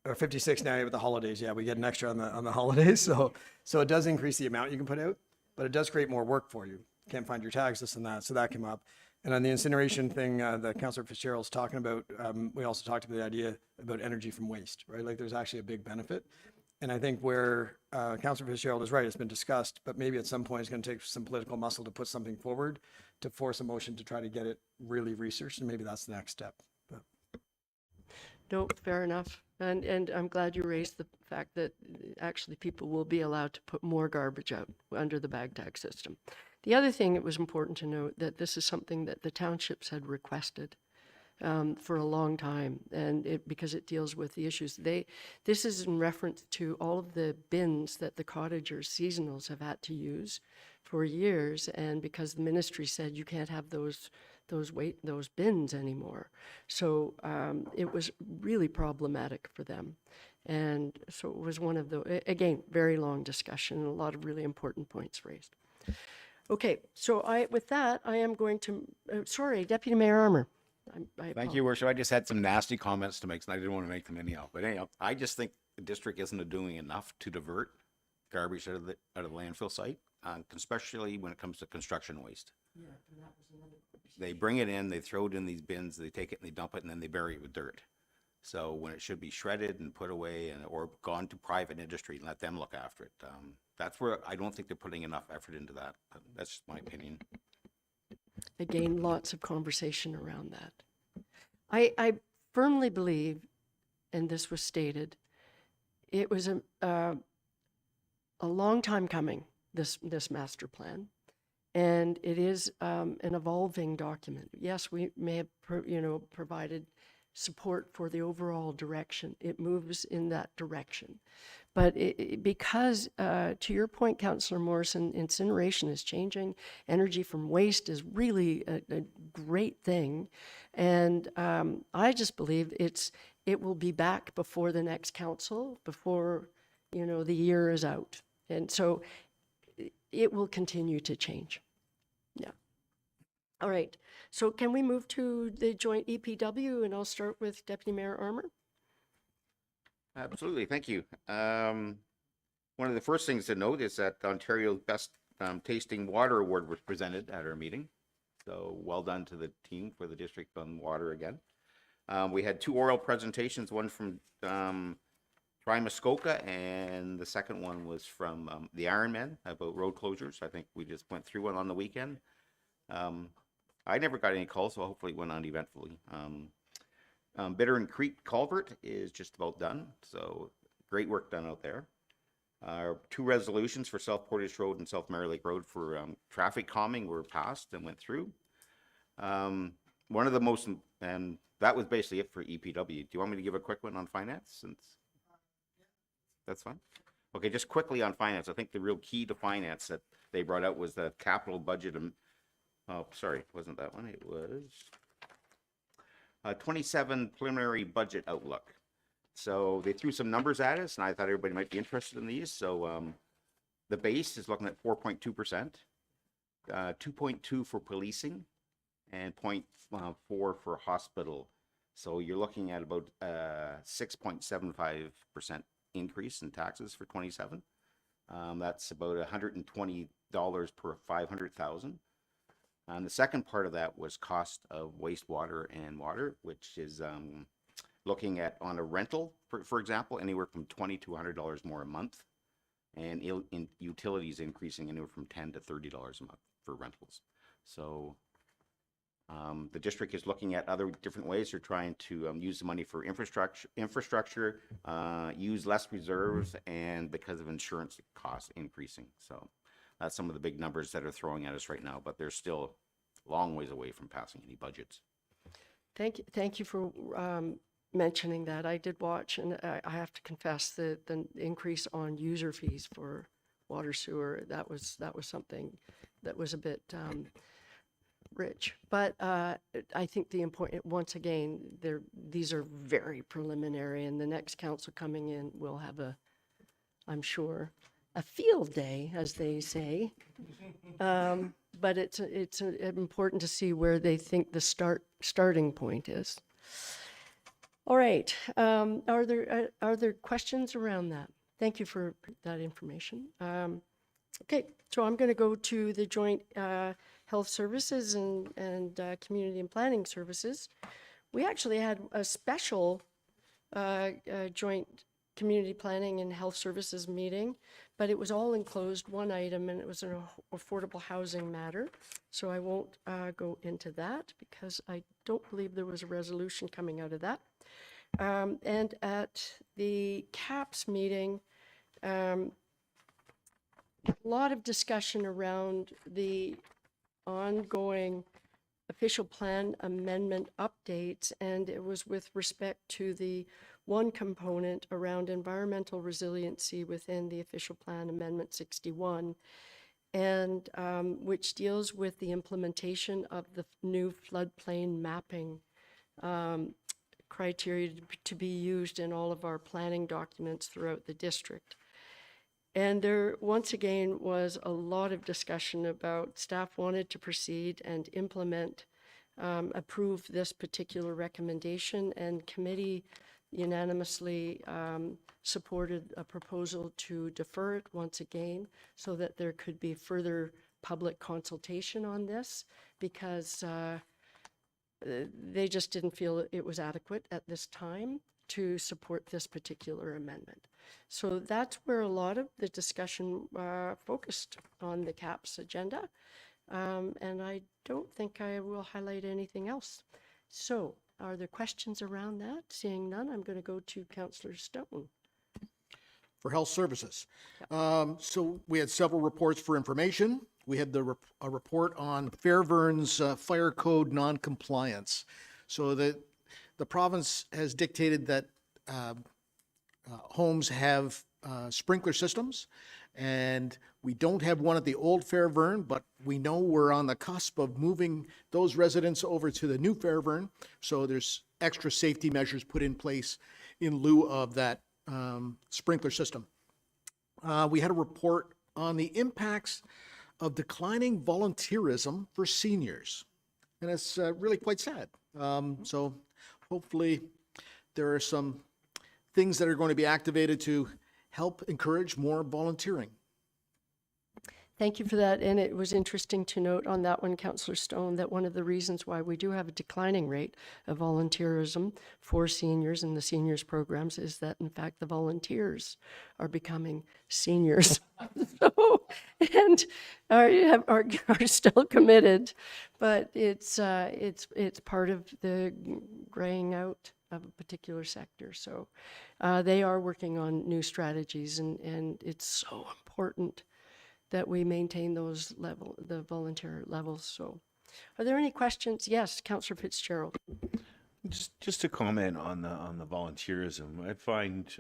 or 56 now with the holidays. Yeah, we get an extra on the holidays. So it does increase the amount you can put out, but it does create more work for you. Can't find your tags, this and that. So that came up. And on the incineration thing that Councillor Fitzgerald's talking about, we also talked about the idea about energy from waste, right? Like there's actually a big benefit. And I think where Councillor Fitzgerald is right, it's been discussed, but maybe at some point it's going to take some political muscle to put something forward to force a motion to try to get it really researched. And maybe that's the next step. But. No, fair enough. And I'm glad you raised the fact that actually people will be allowed to put more garbage out under the bag tag system. The other thing, it was important to note that this is something that the townships had requested for a long time, and because it deals with the issues. This is in reference to all of the bins that the cottagers, seasonals, have had to use for years, and because the ministry said you can't have those bins anymore. So it was really problematic for them. And so it was one of the, again, very long discussion and a lot of really important points raised. Okay, so with that, I am going to, sorry, Deputy Mayor Armour. Thank you, Worship. I just had some nasty comments to make, and I didn't want to make them anyhow. But anyhow, I just think the district isn't doing enough to divert garbage out of the landfill site, especially when it comes to construction waste. Yeah, and that was another. They bring it in, they throw it in these bins, they take it and they dump it, and then they bury it with dirt. So when it should be shredded and put away, or gone to private industry and let them look after it. That's where I don't think they're putting enough effort into that. That's just my opinion. Again, lots of conversation around that. I firmly believe, and this was stated, it was a long time coming, this master plan, and it is an evolving document. Yes, we may have provided support for the overall direction. It moves in that direction. But because, to your point, Councillor Morrison, incineration is changing. Energy from waste is really a great thing. And I just believe it will be back before the next council, before, the year is out. And so it will continue to change. Yeah. All right. So can we move to the joint EPW, and I'll start with Deputy Mayor Armour? Absolutely, thank you. One of the first things to note is that Ontario's Best Tasting Water Award was presented at our meeting. So well done to the team for the district on water again. We had 2 oral presentations, one from Tri-Muskoka, and the second one was from the Ironman about road closures. I think we just went through one on the weekend. I never got any calls, so hopefully it went on eventfully. Bittern Creek Culvert is just about done, so great work done out there. 2 resolutions for South Portage Road and South Mary Lake Road for traffic calming were passed and went through. One of the most, and that was basically it for EPW. Do you want me to give a quick one on finance? Since that's fine. Okay, just quickly on finance. I think the real key to finance that they brought out was the capital budget. Oh, sorry, wasn't that one? It was 27 preliminary budget outlook. So they threw some numbers at us, and I thought everybody might be interested in these. So the base is looking at 4.2%, 2.2 for policing, and 0.4 for hospital. So you're looking at about 6.75% increase in taxes for 27. That's about $120 per 500,000. And the second part of that was cost of wastewater and water, which is looking at on a rental, for example, anywhere from $20 to $100 more a month, and in utilities increasing anywhere from $10 to $30 a month for rentals. So the district is looking at other different ways. They're trying to use the money for infrastructure, use less reserves, and because of insurance costs increasing. So that's some of the big numbers that are throwing at us right now, but they're still a long ways away from passing any budgets. Thank you for mentioning that. I did watch, and I have to confess that the increase on user fees for water sewer, that was something that was a bit rich. But I think the important, once again, these are very preliminary, and the next council coming in will have I'm sure, a field day, as they say. But it's important to see where they think the starting point is. All right. Are there questions around that? Thank you for that information. Okay, so I'm going to go to the joint health services and community and planning services. We actually had a special joint community planning and health services meeting, but it was all enclosed, one item, and it was an affordable housing matter. So I won't go into that because I don't believe there was a resolution coming out of that. And at the CAPS meeting, a lot of discussion around the ongoing official plan amendment updates, and it was with respect to the one component around environmental resiliency within the official plan amendment 61, and which deals with the implementation of the new floodplain mapping criteria to be used in all of our planning documents throughout the district. And there, once again, was a lot of discussion about staff wanted to proceed and implement, approve this particular recommendation, and committee unanimously supported a proposal to defer it once again so that there could be further public consultation on this, because they just didn't feel it was adequate at this time to support this particular amendment. So that's where a lot of the discussion focused on the CAPS agenda. And I don't think I will highlight anything else. So are there questions around that? Seeing none, I'm going to go to Councillor Stone. For health services. So we had several reports for information. We had a report on Fairvern's fire code non-compliance. So that the province has dictated that homes have sprinkler systems, and we don't have one at the old Fairvern, but we know we're on the cusp of moving those residents over to the new Fairvern. So there's extra safety measures put in place in lieu of that sprinkler system. We had a report on the impacts of declining volunteerism for seniors, and it's really quite sad. So hopefully there are some things that are going to be activated to help encourage more volunteering. Thank you for that. And it was interesting to note on that one, Councillor Stone, that one of the reasons why we do have a declining rate of volunteerism for seniors in the seniors programs is that, in fact, the volunteers are becoming seniors. So, and are still committed, but it's part of the graying out of a particular sector. So they are working on new strategies, and it's so important that we maintain the volunteer levels. So are there any questions? Yes, Councillor Fitzgerald. Just to comment on the volunteerism, I find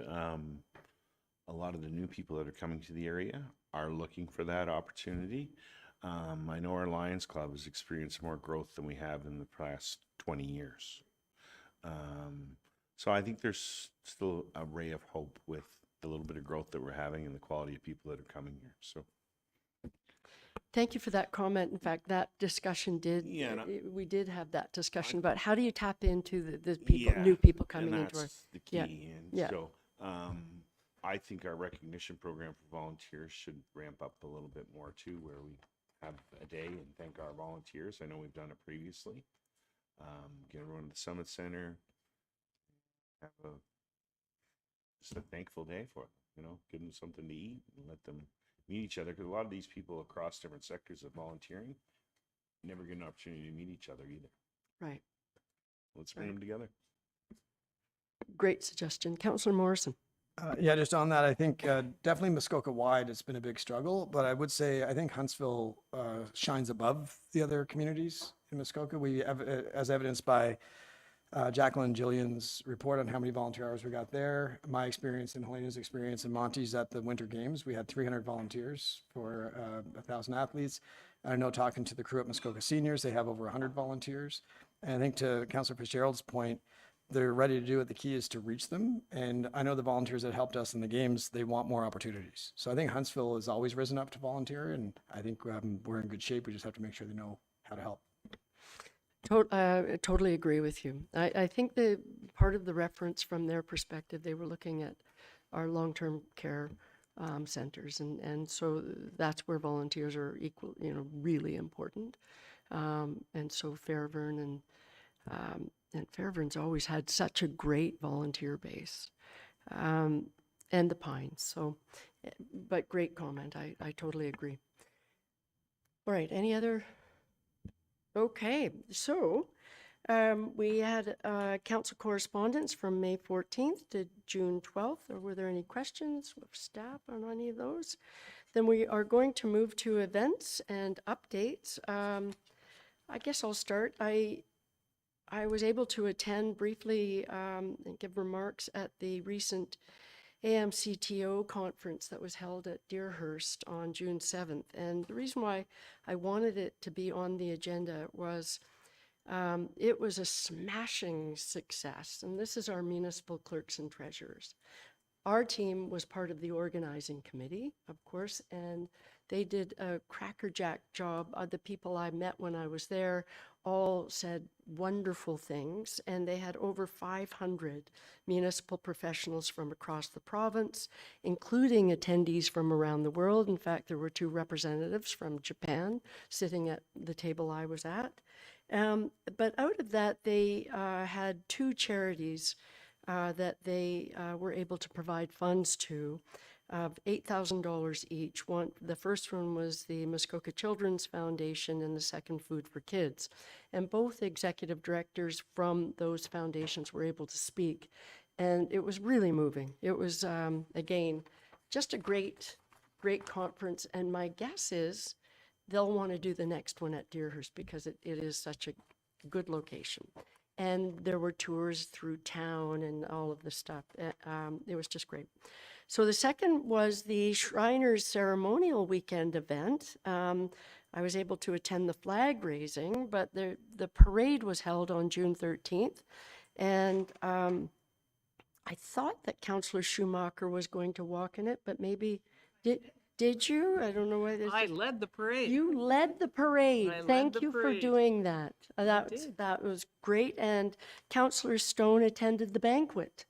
a lot of the new people that are coming to the area are looking for that opportunity. I know our Lions Club has experienced more growth than we have in the past 20 years. So I think there's still a ray of hope with the little bit of growth that we're having and the quality of people that are coming here. So Thank you for that comment. In fact, that discussion we did have that discussion about how do you tap into the people, new people coming and into our. that's the key. Yeah. And Yeah. so I think our recognition program for volunteers should ramp up a little bit more too, where we have a day and thank our volunteers. I know we've done it previously. Get everyone to the Summit Center, have just a thankful day for them, give them something to eat and let them meet each other. Because a lot of these people across different sectors of volunteering never get an opportunity to meet each other either. Right. Let's bring them together. Great suggestion. Councillor Morrison. Yeah, just on that, I think definitely Muskoka wide, it's been a big struggle, but I would say I think Huntsville shines above the other communities in Muskoka. We have, as evidenced by Jacqueline and Jillian's report on how many volunteer hours we got there, my experience and Helena's experience and Monty's at the Winter Games. We had 300 volunteers for 1,000 athletes. I know talking to the crew at Muskoka Seniors, they have over 100 volunteers. And I think to Councillor Fitzgerald's point, they're ready to do it. The key is to reach them. And I know the volunteers that helped us in the games, they want more opportunities. So I think Huntsville has always risen up to volunteer, and I think we're in good shape. We just have to make sure they know how to help. Totally agree with you. I think the part of the reference from their perspective, they were looking at our long-term care centers, and so that's where volunteers are really important. And so Fairvern and Fairvern's always had such a great volunteer base, and the Pines. So, but great comment. I totally agree. All right. Any other? Okay. So we had council correspondence from May 14th to June 12th. Or were there any questions of staff on any of those? Then we are going to move to events and updates. I guess I'll start. I was able to attend briefly and give remarks at the recent AMCTO conference that was held at Deerhurst on June 7th. And the reason why I wanted it to be on the agenda was it was a smashing success. And this is our municipal clerks and treasurers. Our team was part of the organizing committee, of course, and they did a crackerjack job. The people I met when I was there all said wonderful things, and they had over 500 municipal professionals from across the province, including attendees from around the world. In fact, there were 2 representatives from Japan sitting at the table I was at. But out of that, they had 2 charities that they were able to provide funds to of $8,000 each. The first one was the Muskoka Children's Foundation, and the second Food for Kids. And both executive directors from those foundations were able to speak. And it was really moving. It was, again, just a great conference. And my guess is they'll want to do the next one at Deerhurst because it is such a good location. and there were tours through town and all of the stuff. It was just great. So the second was the Shriners Ceremonial Weekend event. I was able to attend the flag raising, but the parade was held on June 13th. And I thought that Councillor Schumacher was going to walk in it, but maybe, did you? I don't know what it is. I led the parade. You led the parade. I led Thank the you for parade. doing that. That was great. And Councillor Stone attended the banquet.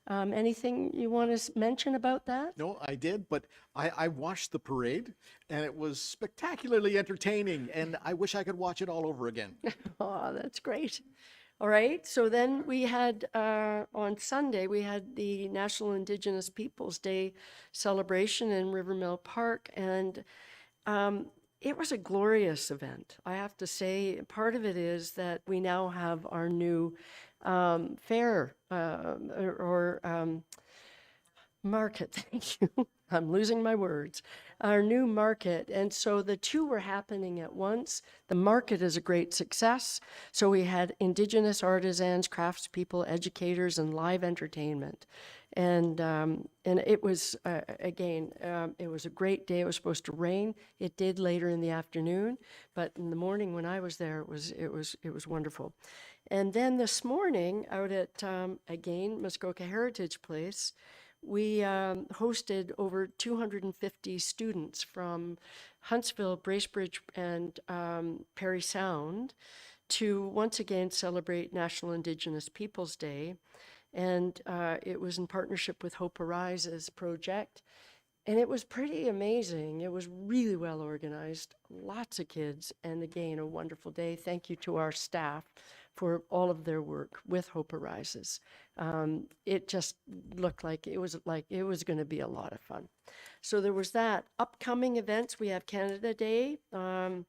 Anything you want to mention about that? No, I did, but I watched the parade and it was spectacularly entertaining and I wish I could watch it all over again. Oh, that's great. All right. So then we had, on Sunday, we had the National Indigenous Peoples Day celebration in Rivermill Park. And it was a glorious event. I have to say, part of it is that we now have our new fair market. Thank you. I'm losing my words. Our new market. And so the two were happening at once. The market is a great success. So we had Indigenous artisans, craftspeople, educators, and live entertainment. And it was, it was a great day. It was supposed to rain. It did later in the afternoon, but in the morning when I was there, it was wonderful. And then this morning out at, again, Muskoka Heritage Place, we hosted over 250 students from Huntsville, Bracebridge, and Parry Sound to once again celebrate National Indigenous Peoples Day. And it was in partnership with Hope Arises project. And it was pretty amazing. It was really well organized, lots of kids, and again, a wonderful day. Thank you to our staff for all of their work with Hope Arises. It just looked like it was going to be a lot of fun. So there was that. Upcoming events, we have Canada Day. At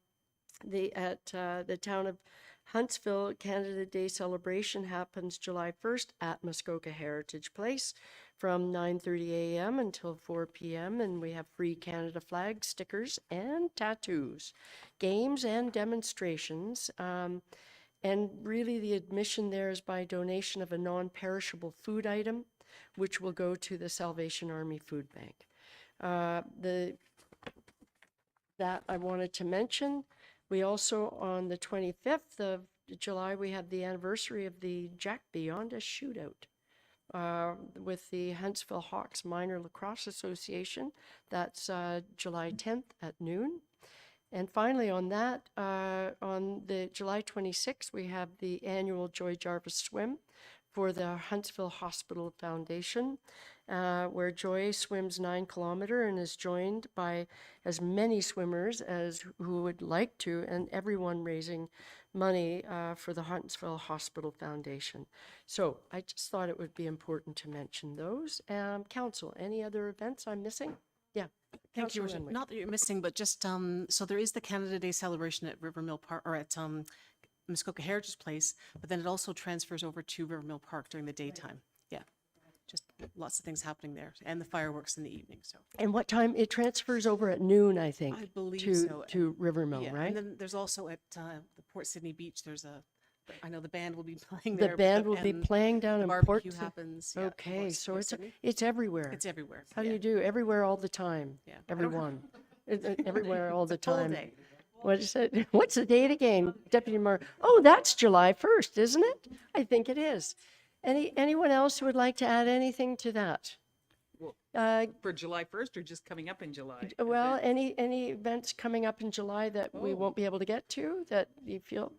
the town of Huntsville, Canada Day celebration happens July 1st at Muskoka Heritage Place from 9:30 a.m. until 4 p.m. And we have free Canada flag stickers and tattoos, games and demonstrations. And really the admission there is by donation of a non-perishable food item, which will go to the Salvation Army Food Bank. That I wanted to mention. We also, on the 25th of July, we have the anniversary of the Jack Beyond Us shootout with the Huntsville Hawks Minor Lacrosse Association. That's July 10th at noon. And finally on that, on the July 26th, we have the annual Joy Jarvis Swim for the Huntsville Hospital Foundation, where Joy swims 9 kilometers and is joined by as many swimmers as who would like to, and everyone raising money for the Huntsville Hospital Foundation. So I just thought it would be important to mention those. Council, any other events I'm missing? Yeah. Thank you, Councillor Worship. Renwick. Not that you're missing, but just, so there is the Canada Day celebration at Rivermill Park, or at Muskoka Heritage Place, but then it also transfers over to Rivermill Park during the daytime. Yeah, just lots of things happening there, and the fireworks in the evening, so. And what time? It transfers over at noon, I think. I believe to, so. To Rivermill, Yeah, right? and then there's also at the Port Sydney Beach, I know the band will be playing The there. band will be and playing down the in barbecue Port. happens. Yeah, Okay, Port- so Port Sydney. it's everywhere. It's everywhere. How do yeah. you do? Everywhere all the time. Yeah. I don't- Everyone. Everywhere all the Full time. day. What is it? What's the date again, Deputy Mayor? Oh, that's July 1st, isn't it? I think it is. Anyone else who would like to add anything to that? Well, Uh, For July 1st or just coming up in July? well, event? any events coming up in July that we Oh. won't be able to get to that you feel?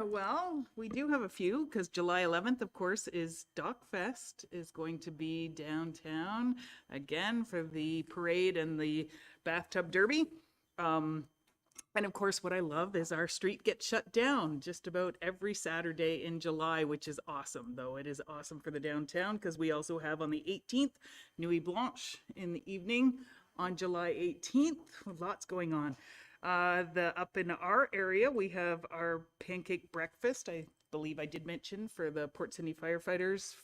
Well, we do have a few because July 11th, of course, is Dock Fest is going to be downtown again for the parade and the bathtub derby. And of course, what I love is our street gets shut down just about every Saturday in July, which is awesome, though. It is awesome for the downtown because we also have on the 18th, Nuit Blanche in the evening on July 18th. Lots going on. Up in our area, we have our pancake breakfast. I believe I did mention for the Port Sydney Firefighters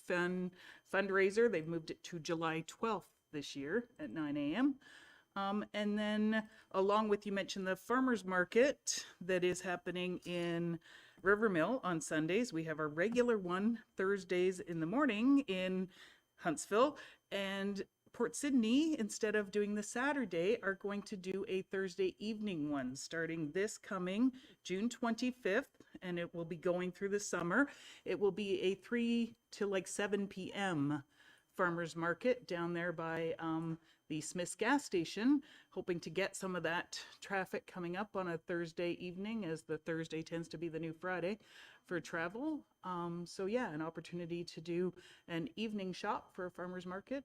fundraiser. They've moved it to July 12th this year at 9 a.m. And then along with, you mentioned the farmers market that is happening in Rivermill on Sundays. We have our regular one Thursdays in the morning in Huntsville. And Port Sydney, instead of doing the Saturday, are going to do a Thursday evening one starting this coming June 25th, and it will be going through the summer. It will be a 3 to like 7 p.m. farmers market down there by the Smith's gas station, hoping to get some of that traffic coming up on a Thursday evening, as the Thursday tends to be the new Friday for travel. So yeah, an opportunity to do an evening shop for a farmer's market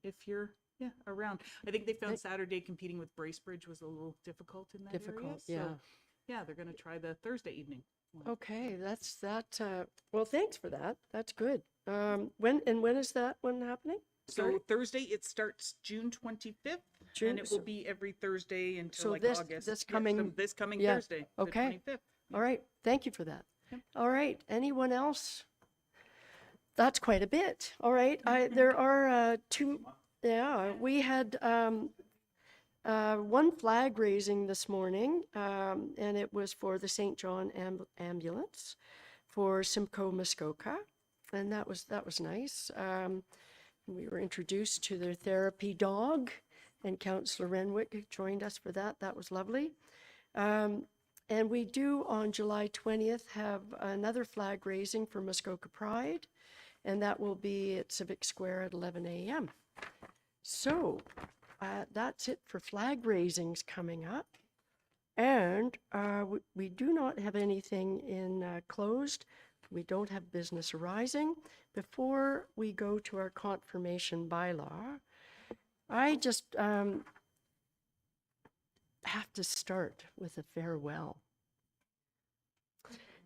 if you're around. I think they found Saturday competing with Bracebridge was a little difficult in that area. Difficult, So yeah. yeah, they're going to try the Thursday evening one. Okay, that's that. Well, thanks for that. That's good. When is that one happening? So Thursday, it starts June 25th, June- and it will so- be every Thursday until so like this- August. this Yeah, so coming- this coming yeah, Thursday, okay. the 25th. All right, thank you for that. Yep. All right, anyone else? That's quite a bit. All right, there are two, we had one flag raising this morning, and it was for the St. John Ambulance for Simcoe Muskoka, and that was nice. We were introduced to their therapy dog, and Councillor Renwick joined us for that. That was lovely. And we do on July 20th have another flag raising for Muskoka Pride, and that will be at Civic Square at 11 a.m. So that's it for flag raisings coming up. And we do not have anything in closed. We don't have business arising. Before we go to our confirmation bylaw, I just have to start with a farewell.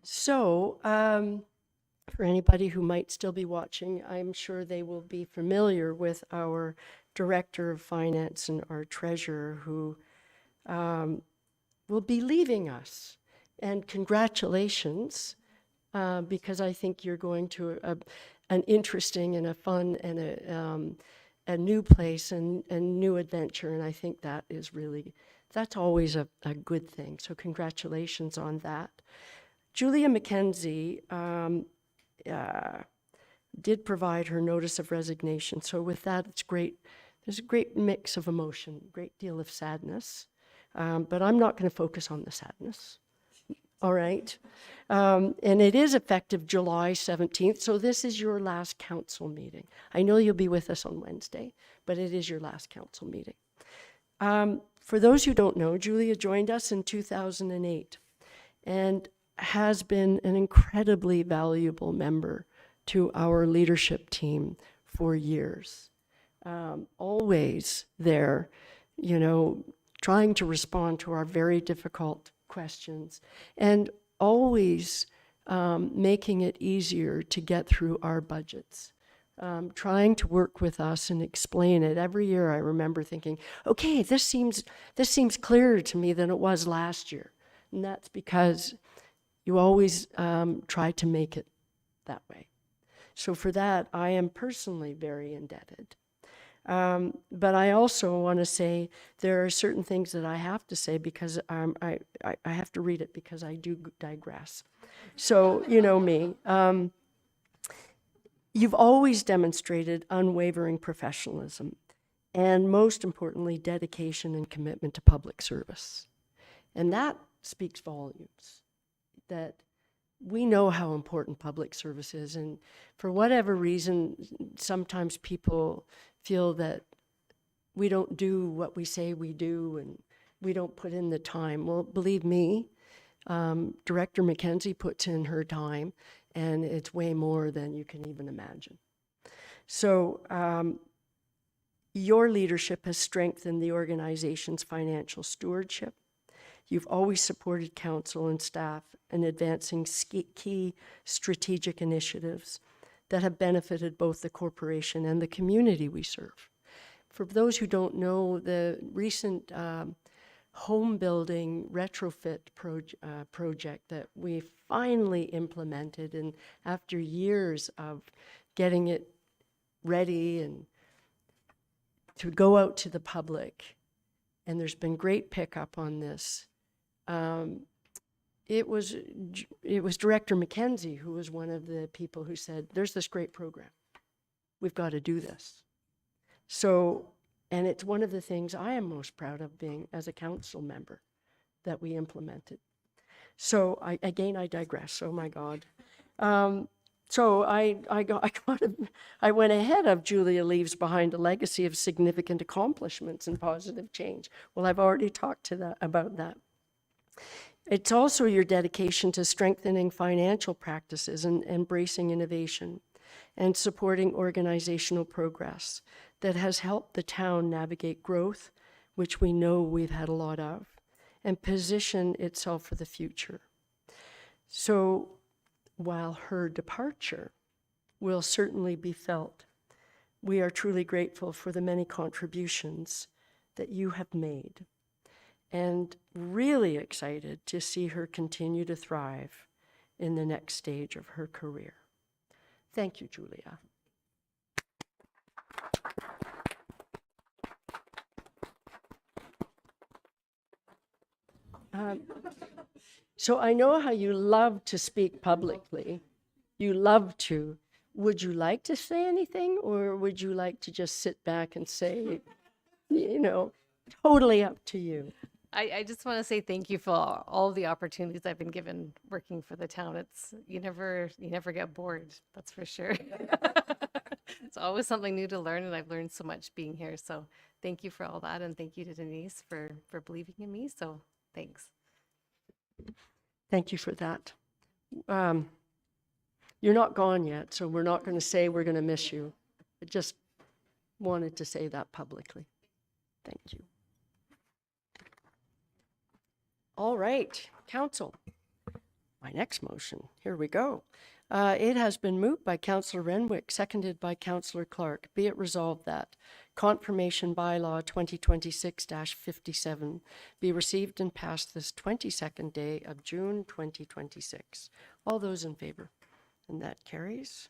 So, for anybody who might still be watching, I'm sure they will be familiar with our Director of Finance and our Treasurer, who will be leaving us. And congratulations, because I think you're going to an interesting and a fun and a new place and new adventure. And I think that is really, that's always a good thing. So congratulations on that. Julia McKenzie did provide her notice of resignation. So with that, it's great. There's a great mix of emotion, great deal of sadness. But I'm not going to focus on the sadness. All right. And it is effective July 17th. So this is your last council meeting. I know you'll be with us on Wednesday, but it is your last council meeting. For those who don't know, Julia joined us in 2008 and has been an incredibly valuable member to our leadership team for years. Always there, you know, trying to respond to our very difficult questions, and always making it easier to get through our budgets. Trying to work with us and explain it. Every year I remember thinking, okay, this seems clearer to me than it was last year. And that's because you always try to make it that way. So for that, I am personally very indebted. But I also want to say there are certain things that I have to say because I have to read it because I do digress. So, you know me. You've always demonstrated unwavering professionalism and, most importantly, dedication and commitment to public service. And that speaks volumes, that we know how important public service is. And for whatever reason, sometimes people feel that we don't do what we say we do and we don't put in the time. Well, believe me, Director McKenzie puts in her time, and it's way more than you can even imagine. So your leadership has strengthened the organization's financial stewardship. You've always supported council and staff in advancing key strategic initiatives that have benefited both the corporation and the community we serve. For those who don't know, the recent home building retrofit project that we finally implemented, and after years of getting it ready and to go out to the public, and there's been great pickup on this. it was Director McKenzie who was one of the people who said, there's this great program. We've got to do this. So, and it's one of the things I am most proud of being as a council member that we implemented. So I digress. Oh my God. So I went ahead of Julia leaves behind a legacy of significant accomplishments and positive change. Well, I've already talked about that. It's also your dedication to strengthening financial practices and embracing innovation and supporting organizational progress that has helped the town navigate growth, which we know we've had a lot of, and position itself for the future. So while her departure will certainly be felt, we are truly grateful for the many contributions that you have made and really excited to see her continue to thrive in the next stage of her career. Thank you, Julia. So I know how you love to speak publicly. You love to. Would you like to say anything, or would you like to just sit back and say, totally up to you? I just want to say thank you for all the opportunities I've been given working for the town. It's you never get bored, that's for sure. It's always something new to learn, and I've learned so much being here. So thank you for all that, and thank you to Denise for believing in me. So thanks. Thank you for that. You're not gone yet, so we're not going to say we're going to miss you. I just wanted to say that publicly. Thank you. All right, council. My next motion, here we go. It has been moved by Councillor Renwick, seconded by Councillor Clark. Be it resolved that Confirmation Bylaw 2026-57 be received and passed this 22nd day of June 2026. All those in favor? And that carries.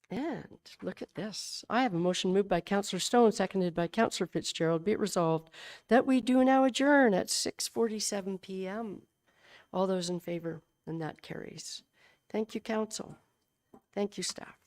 And look at this. I have a motion moved by Councillor Stone, seconded by Councillor Fitzgerald. Be it resolved that we do now adjourn at 6:47 p.m. All those in favor, and that carries. Thank you, council. Thank you, staff.